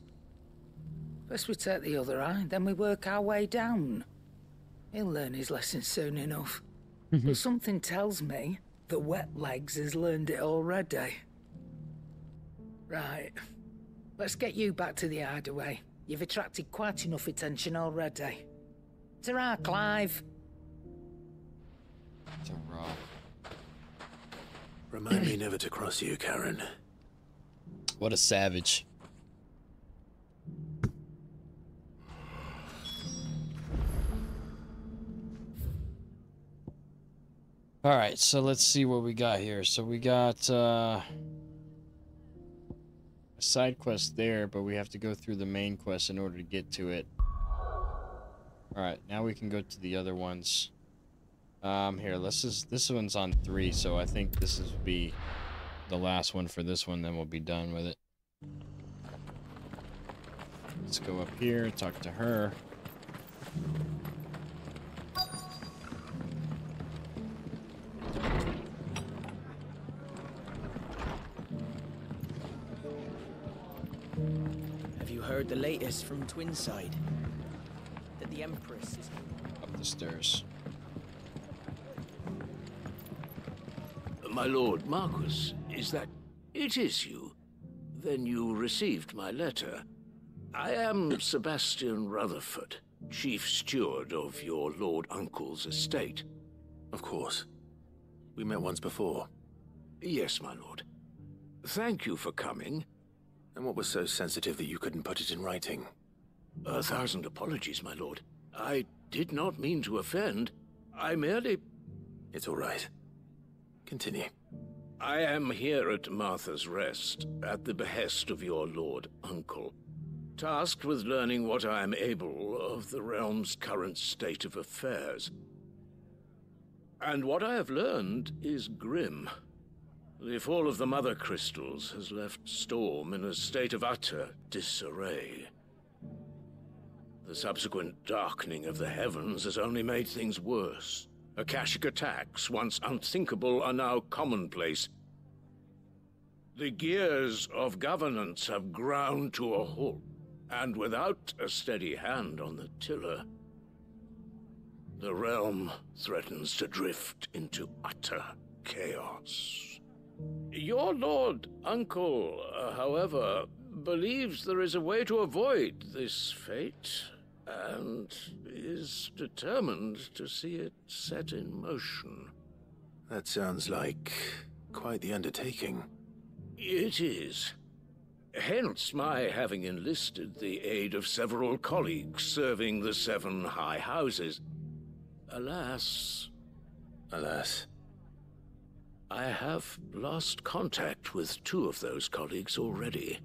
First we take the other eye, then we work our way down. He'll learn his lesson soon enough. But something tells me that Wet Legs has learned it already. Right. Let's get you back to the hideaway. You've attracted quite enough attention already. Ta-ra, Clive. Ta-ra. Remind me never to cross you, Karen. What a savage. Alright, so let's see what we got here. So we got a side quest there, but we have to go through the main quest in order to get to it. Alright, now we can go to the other ones. Here, this one's on 3, so I think this will be the last one for this one, then we'll be done with it. Let's go up here, talk to her. Have you heard the latest from Twinside? That the Empress is up the stairs. My lord Marquis, is that... It is you. Then you received my letter. I am Sebastian Rutherford, chief steward of your lord uncle's estate. Of course. We met once before. Yes, my lord. Thank you for coming. And what was so sensitive that you couldn't put it in writing? 1,000 apologies, my lord. I did not mean to offend. I merely... It's all right. Continue. I am here at Martha's Rest, at the behest of your lord uncle, tasked with learning what I am able of the realm's current state of affairs. And what I have learned is grim. The fall of the Mother Crystals has left Storm in a state of utter disarray. The subsequent darkening of the heavens has only made things worse. Akashic attacks, once unthinkable, are now commonplace. The gears of governance have ground to a halt, and without a steady hand on the tiller, the realm threatens to drift into utter chaos. Your lord uncle, however, believes there is a way to avoid this fate, and is determined to see it set in motion. That sounds like quite the undertaking. It is. Hence my having enlisted the aid of several colleagues serving the 7 high houses. Alas... Alas? I have lost contact with 2 of those colleagues already.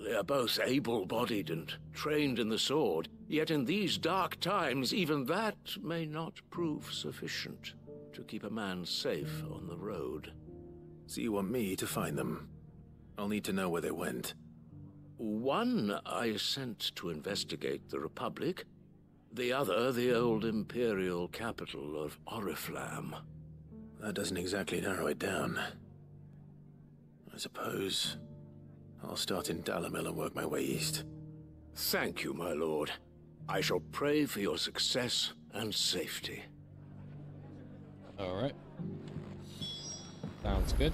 They are both able-bodied and trained in the sword, yet in these dark times, even that may not prove sufficient to keep a man safe on the road. So you want me to find them? I'll need to know where they went. One I sent to investigate the Republic, the other the old Imperial capital of Oriflamme. That doesn't exactly narrow it down. I suppose I'll start in Dalimil and work my way east. Thank you, my lord. I shall pray for your success and safety. Alright. Sounds good.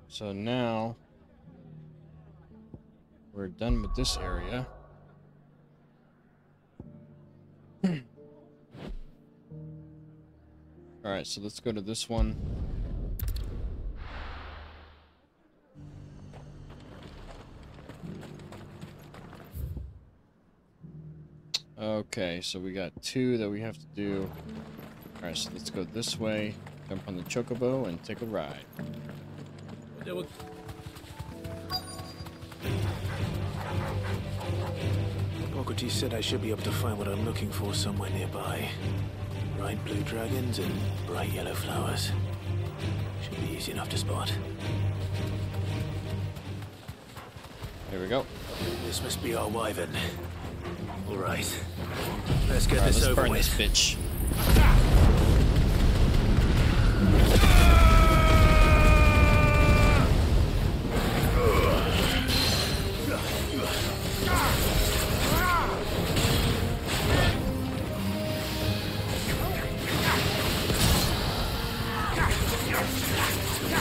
So now we're done with this area. Alright, so let's go to this one. Okay, so we got 2 that we have to do. Alright, so let's go this way, jump on the chocobo, and take a ride. Bogoti said I should be able to find what I'm looking for somewhere nearby. Bright blue dragons and bright yellow flowers. Should be easy enough to spot. Here we go. This must be our wyvern. All right. Let's get this let's over burn with. this bitch.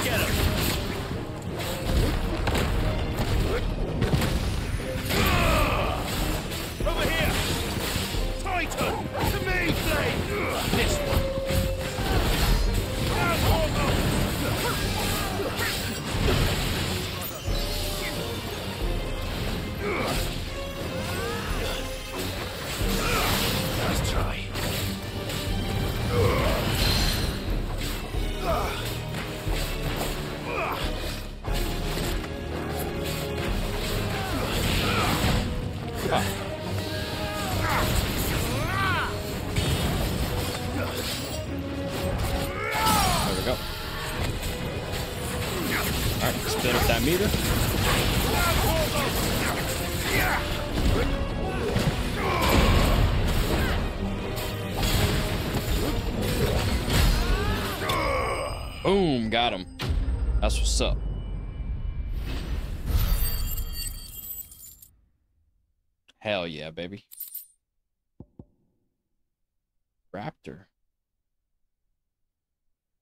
Get him! Over here! Titan! To me, Blade! This one! Nice try. There we go. Alright, spin up that meter. Boom, got him. That's what's up. Hell yeah, baby. Raptor.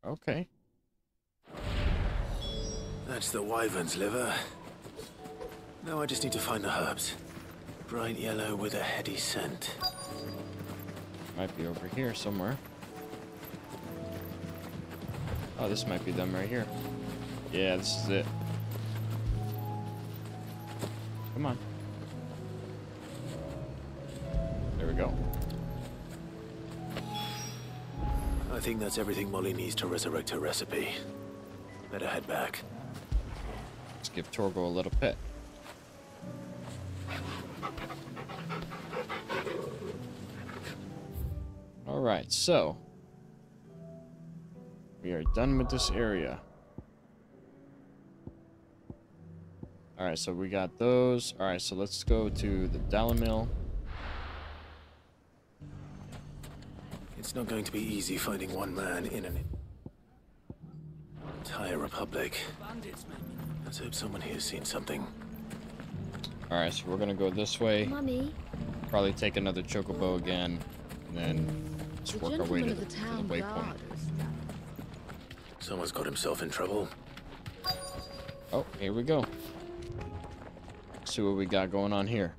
Okay. That's the wyvern's liver. Now I just need to find the herbs. Bright yellow with a heady scent. Might be over here somewhere. Oh, this might be them right here. Yeah, this is it. Come on. There we go. I think that's everything Molly needs to resurrect her recipe. Better head back. Let's give Torgo a little pet. Alright, so we are done with this area. Alright, so we got those. Alright, so let's go to the Dalimil. It's not going to be easy finding one man in an entire republic. Let's hope someone here's seen something. Alright, so we're gonna go this way. Mummy. Probably take another chocobo again, and then let's work our way to the waypoint. Someone's got himself in trouble. Oh, here we go. Let's see what we got going on here.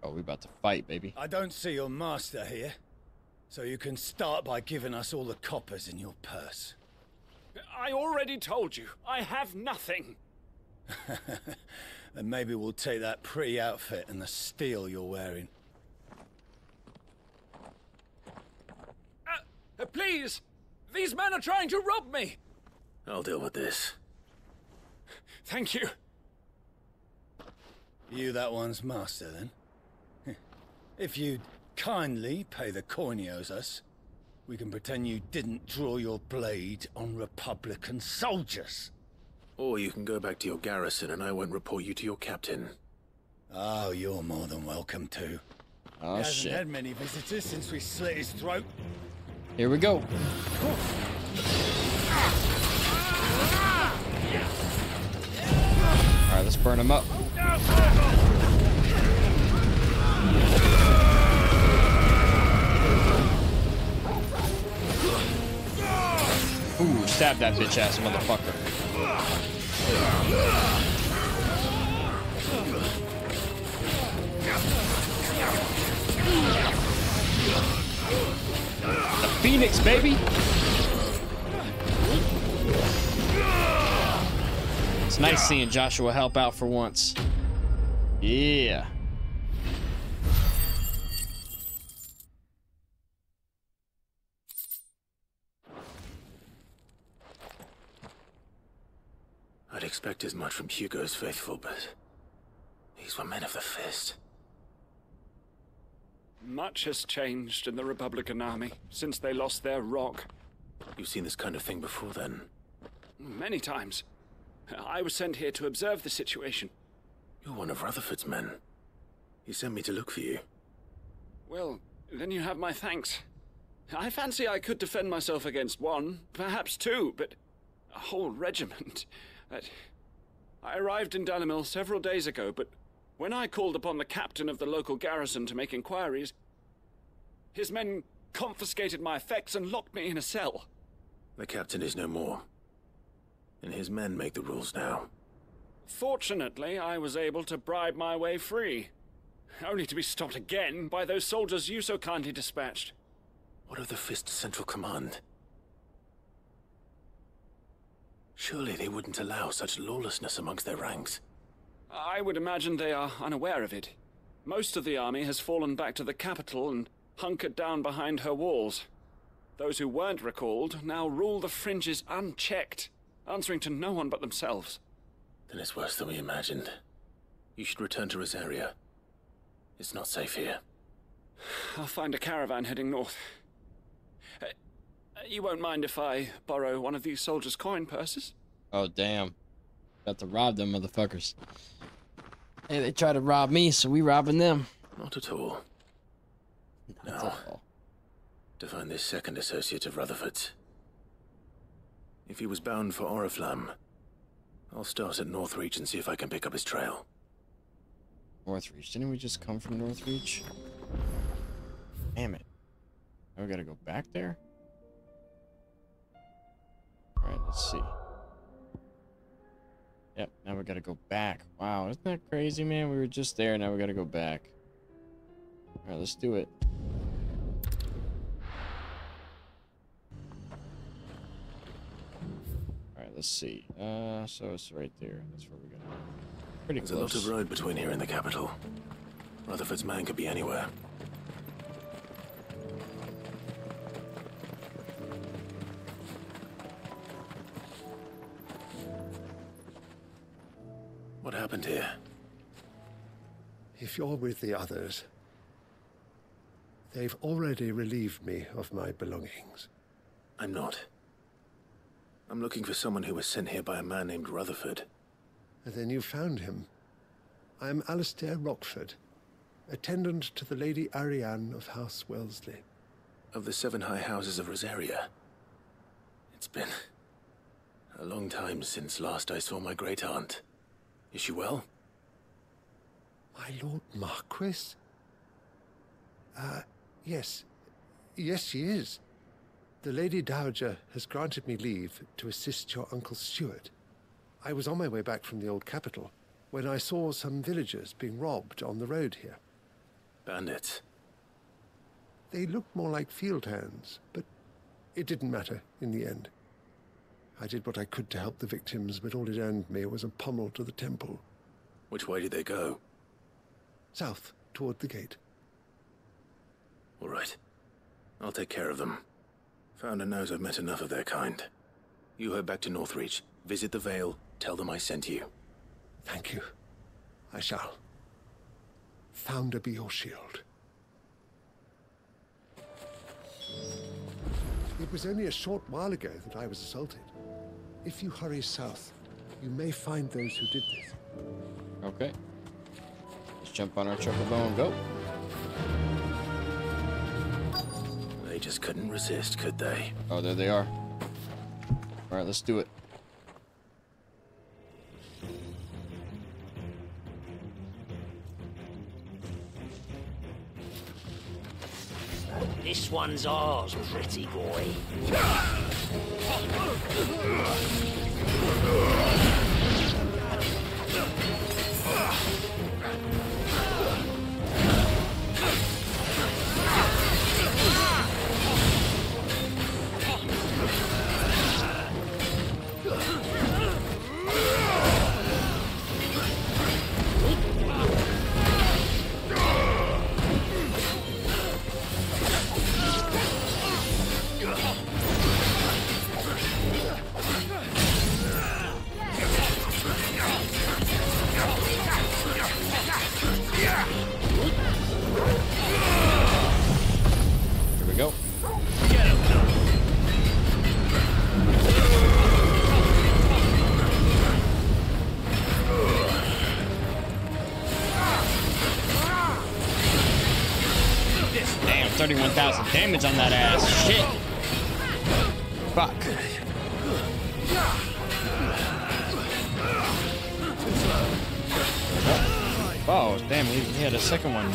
Oh, we about to fight, baby. I don't see your master here, so you can start by giving us all the coppers in your purse. I already told you, I have nothing. Then maybe we'll take that pretty outfit and the steel you're wearing. Please! These men are trying to rob me! I'll deal with this. Thank you. You that one's master, then? If you'd kindly pay the coin he owes us, we can pretend you didn't draw your blade on Republican soldiers. Or you can go back to your garrison and I won't report you to your captain. Oh, you're more than welcome to. Oh, he hasn't shit. had many visitors since we slit his throat. Here we go. Alright, let's burn him up. Ooh, stab that bitch ass motherfucker. The Phoenix, baby! It's nice seeing Joshua help out for once. Yeah. I'd expect as much from Hugo's faithful, but these were men of the fist. Much has changed in the Republican army since they lost their rock. You've seen this kind of thing before, then? Many times. I was sent here to observe the situation. You're one of Rutherford's men. He sent me to look for you. Well, then you have my thanks. I fancy I could defend myself against one, perhaps two, but a whole regiment. I arrived in Dalimil several days ago, but when I called upon the captain of the local garrison to make inquiries, his men confiscated my effects and locked me in a cell. The captain is no more, and his men make the rules now. Fortunately, I was able to bribe my way free, only to be stopped again by those soldiers you so kindly dispatched. What of the Fist Central Command? Surely they wouldn't allow such lawlessness amongst their ranks. I would imagine they are unaware of it. Most of the army has fallen back to the capital and hunkered down behind her walls. Those who weren't recalled now rule the fringes unchecked, answering to no one but themselves. Then it's worse than we imagined. You should return to Rosaria. It's not safe here. I'll find a caravan heading north. You won't mind if I borrow one of these soldiers' coin purses? Oh, damn. Got to rob them motherfuckers. Hey, they try to rob me, so we robbing them. Not at all. Not at all. To find this second associate of Rutherford's. If he was bound for Oriflamme, I'll start at Northreach and see if I can pick up his trail. Northreach? Didn't we just come from Northreach? Damn it. Now we gotta go back there? Alright, let's see. Yep, now we gotta go back. Wow, isn't that crazy, man? We were just there, now we gotta go back. Alright, let's do it. Alright, let's see. So it's right there. That's where we're gonna... Pretty There's close. a lot of road between here and the capital. Rutherford's man could be anywhere. What happened here? If you're with the others, they've already relieved me of my belongings. I'm not. I'm looking for someone who was sent here by a man named Rutherford. Then you found him. I'm Alistair Rockford, attendant to the Lady Ariane of House Wellesley. Of the 7 high houses of Rosaria. It's been a long time since last I saw my great-aunt. Is she well? My Lord Marquis? Yes. Yes, she is. The Lady Dowager has granted me leave to assist your Uncle Stuart. I was on my way back from the old capital when I saw some villagers being robbed on the road here. Bandits? They looked more like field hands, but it didn't matter in the end. I did what I could to help the victims, but all it earned me was a pummel to the temple. Which way did they go? South, toward the gate. All right. I'll take care of them. Founder knows I've met enough of their kind. You head back to Northreach, visit the Vale, tell them I sent you. Thank you. I shall. Founder be your shield. It was only a short while ago that I was assaulted. If you hurry south, you may find those who did this. Okay. Let's jump on our chocobo and go. They just couldn't resist, could they? Oh, there they are. Alright, let's do it. This one's ours, pretty boy. 31,000 damage on that ass. Shit. Fuck. Oh, damn, he had a second one.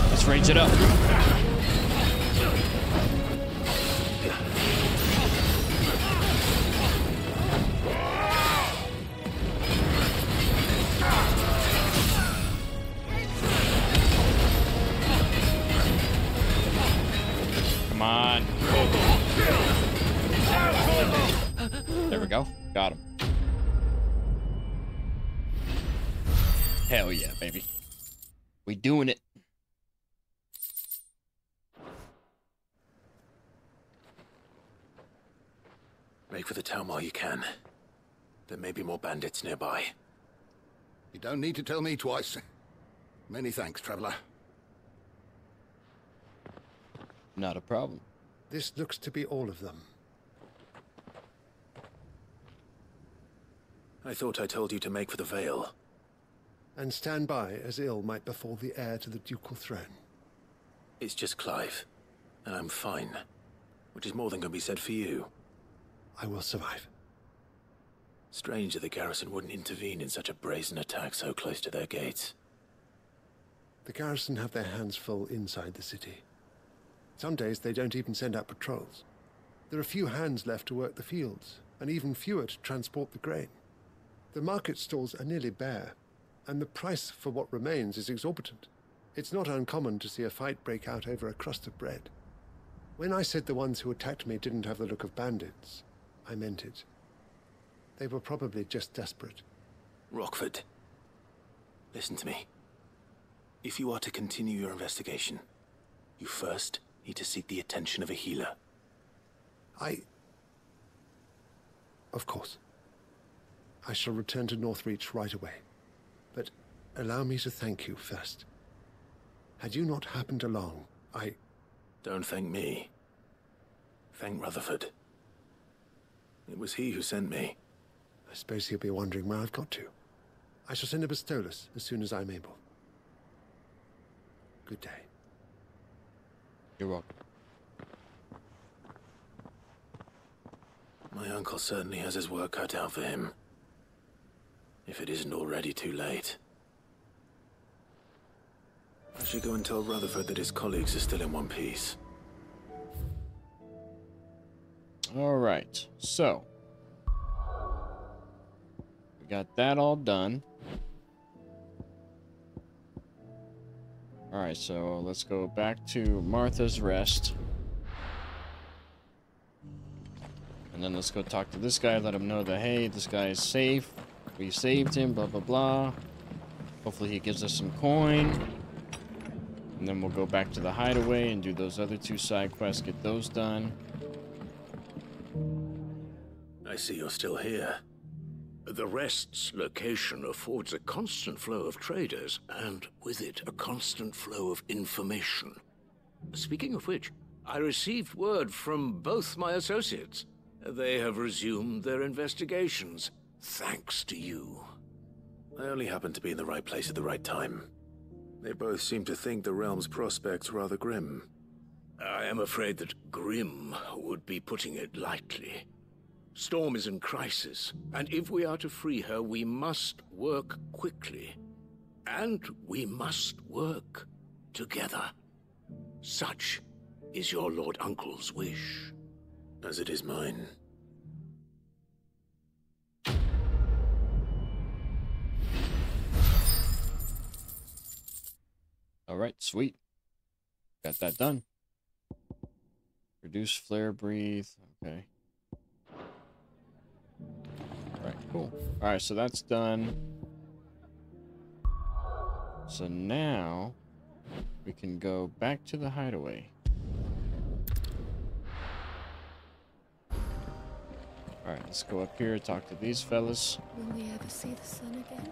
Let's range it up. Come on. There we go. Got him. Hell yeah, baby. We doing it. Make for the town while you can. There may be more bandits nearby. You don't need to tell me twice. Many thanks, traveler. Not a problem. This looks to be all of them. I thought I told you to make for the Vale. And stand by as ill might befall the heir to the ducal throne. It's just Clive, and I'm fine. Which is more than can be said for you. I will survive. Strange that the garrison wouldn't intervene in such a brazen attack so close to their gates. The garrison have their hands full inside the city. Some days they don't even send out patrols. There are few hands left to work the fields, and even fewer to transport the grain. The market stalls are nearly bare, and the price for what remains is exorbitant. It's not uncommon to see a fight break out over a crust of bread. When I said the ones who attacked me didn't have the look of bandits, I meant it. They were probably just desperate. Rockford, listen to me. If you are to continue your investigation, you first need to seek the attention of a healer. Of course. I shall return to Northreach right away. But allow me to thank you first. Had you not happened along, Don't thank me. Thank Rutherford. It was he who sent me. I suppose he'll be wondering where I've got to. I shall send a Bistolus as soon as I'm able. Good day. You're welcome. My uncle certainly has his work cut out for him. If it isn't already too late. I should go and tell Rutherford that his colleagues are still in one piece. Alright, so. We got that all done. Alright, so let's go back to Martha's Rest. And then let's go talk to this guy, let him know that, hey, this guy is safe. We saved him, blah, blah, blah. Hopefully he gives us some coin. And then we'll go back to the hideaway and do those other 2 side quests, get those done. I see you're still here. The Rest's location affords a constant flow of traders, and with it, a constant flow of information. Speaking of which, I received word from both my associates. They have resumed their investigations, thanks to you. I only happened to be in the right place at the right time. They both seem to think the realm's prospects rather grim. I am afraid that grim would be putting it lightly. Storm is in crisis, and if we are to free her, we must work quickly. And we must work together. Such is your Lord Uncle's wish. As it is mine. Alright, sweet. Got that done. Reduce flare breathe. Okay. Alright, cool. Alright, so that's done. So now we can go back to the hideaway. Alright, let's go up here, talk to these fellas. Will we ever see the sun again?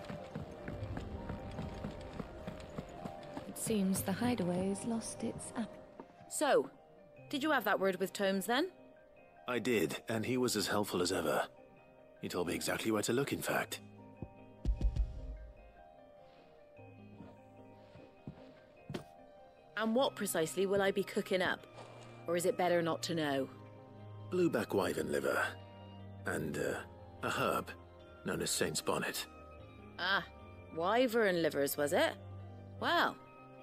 It seems the hideaway's lost its appetite. So, did you have that word with Tomes then? I did, and he was as helpful as ever. He told me exactly where to look, in fact. And what precisely will I be cooking up? Or is it better not to know? Blueback wyvern liver. And, a herb known as Saint's Bonnet. Ah, wyvern livers, was it? Well,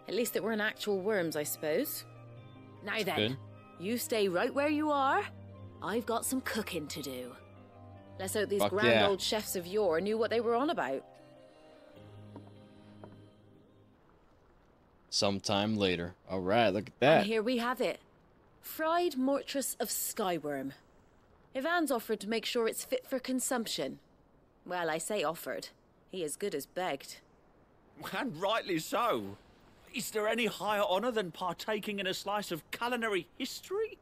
at least it weren't actual worms, I suppose. Now then, good. You stay right where you are. I've got some cooking to do. Let's hope these Fuck grand yeah. old chefs of yore knew what they were on about. Sometime later. All right, look at that. And here we have it. Fried mortress of skyworm. Ivan's offered to make sure it's fit for consumption. Well, I say offered. He as good as begged. And rightly so. Is there any higher honour than partaking in a slice of culinary history?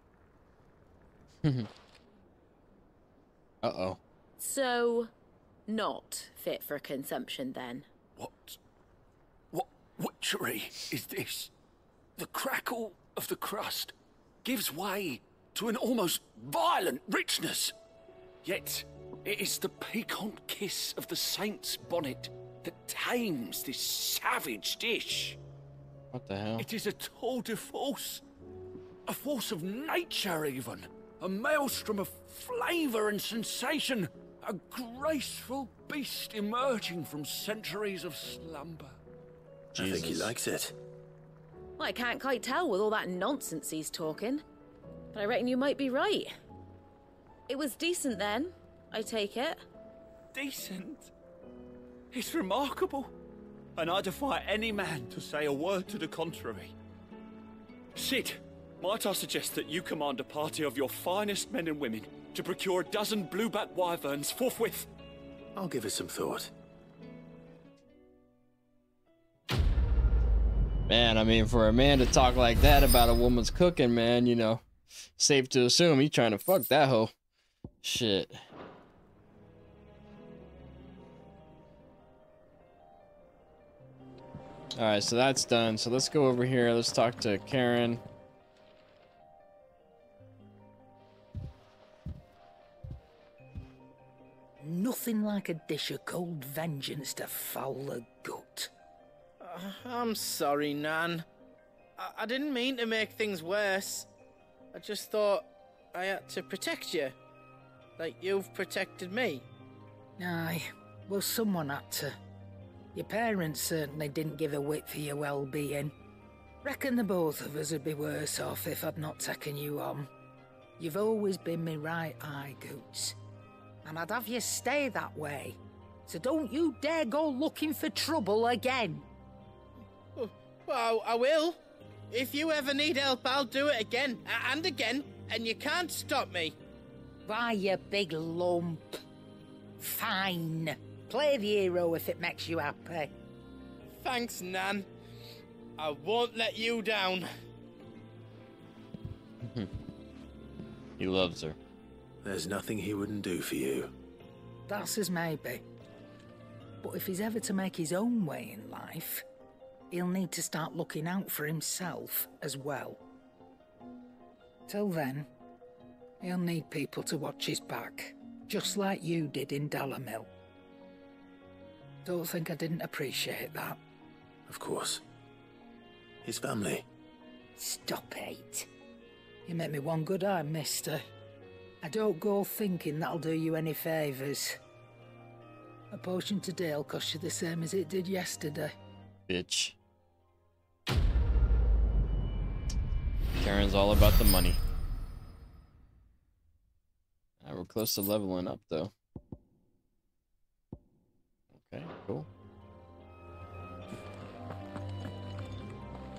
Uh-oh. So, not fit for consumption then? What witchery is this? The crackle of the crust gives way to an almost violent richness. Yet, it is the piquant kiss of the saint's bonnet that tames this savage dish. What the hell? It is a tour de force. A force of nature, even. A maelstrom of flavour and sensation. A graceful beast emerging from centuries of slumber. I think he likes it. Well, I can't quite tell with all that nonsense he's talking. But I reckon you might be right. It was decent then, I take it. Decent? It's remarkable. And I defy any man to say a word to the contrary. Sid, might I suggest that you command a party of your finest men and women to procure a dozen blueback wyverns forthwith? I'll give it some thought. Man, I mean, for a man to talk like that about a woman's cooking, man, you know, safe to assume he's trying to fuck that hoe. Shit. Alright, so that's done. So let's go over here. Let's talk to Karen. Nothing like a dish of cold vengeance to foul the gut. I'm sorry, Nan. I didn't mean to make things worse. I just thought I had to protect you. Like you've protected me. Aye, well, someone had to. Your parents certainly didn't give a whit for your well-being. Reckon the both of us would be worse off if I'd not taken you on. You've always been me right eye, Goots. And I'd have you stay that way. So don't you dare go looking for trouble again. Well, I will. If you ever need help, I'll do it again and again, and you can't stop me. Why, you big lump. Fine. Play the hero if it makes you happy. Thanks, Nan. I won't let you down. He loves her. There's nothing he wouldn't do for you. That's as maybe. But if he's ever to make his own way in life, he'll need to start looking out for himself as well. Till then, he'll need people to watch his back, just like you did in Dalamil. Don't think I didn't appreciate that. Of course. His family. Stop it. You make me one good eye, mister. I don't go thinking that'll do you any favours. A potion today'll cost you the same as it did yesterday. Bitch. Karen's all about the money. We're close to leveling up, though. Okay, cool.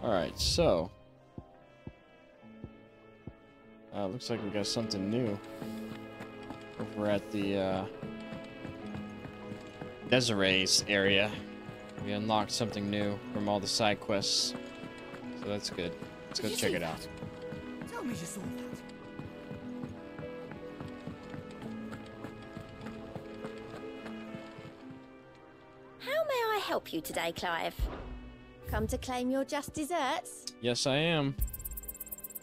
Alright, so... looks like we got something new. Over at the, Desiree's area. We unlocked something new from all the side quests. So that's good. Let's go check it out. Tell me you saw that. How may I help you today, Clive? Come to claim your just desserts? Yes, I am.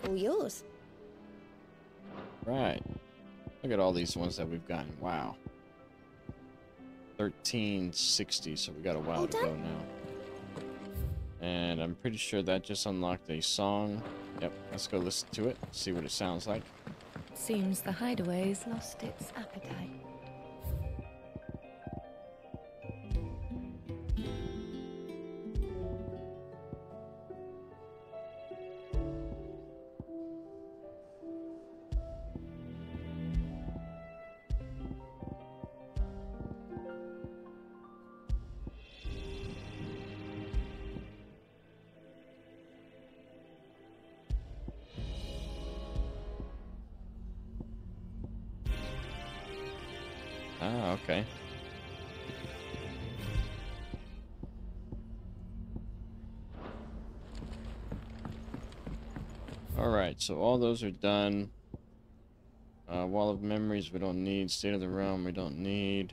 All yours. Right. Look at all these ones that we've gotten. Wow. 1360, so we got a while to go now. And I'm pretty sure that just unlocked a song. Yep, let's go listen to it, see what it sounds like. Seems the hideaway's lost its appetite. Ah, okay. Alright, so all those are done. Wall of Memories we don't need. State of the Realm we don't need.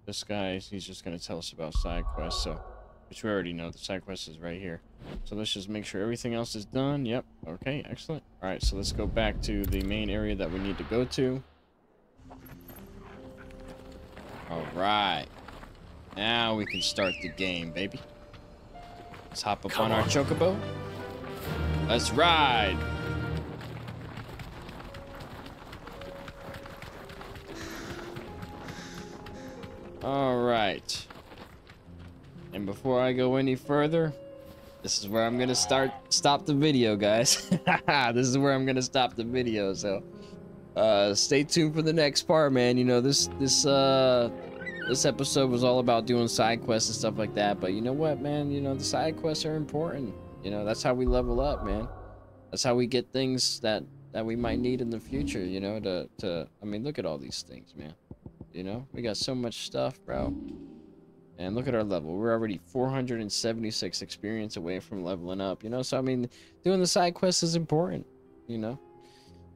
This guy, he's just going to tell us about side quests, so, which we already know. The side quest is right here. So let's just make sure everything else is done. Yep, okay, excellent. Alright, so let's go back to the main area that we need to go to. Alright. Now we can start the game, baby. Let's hop up on our chocobo. Let's ride! Alright. And before I go any further, this is where I'm gonna stop the video, guys. This is where I'm gonna stop the video, so stay tuned for the next part, man. You know, this episode was all about doing side quests and stuff like that, but you know what, man? You know, the side quests are important. You know, that's how we level up, man. That's how we get things that we might need in the future, you know, I mean, look at all these things, man. You know, we got so much stuff, bro. And look at our level. We're already 476 experience away from leveling up, you know? So, I mean, doing the side quests is important, you know?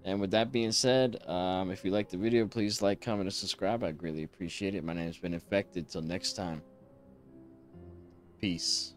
And with that being said, if you liked the video, please like, comment, and subscribe. I'd greatly appreciate it. My name's been Infected. Till next time. Peace.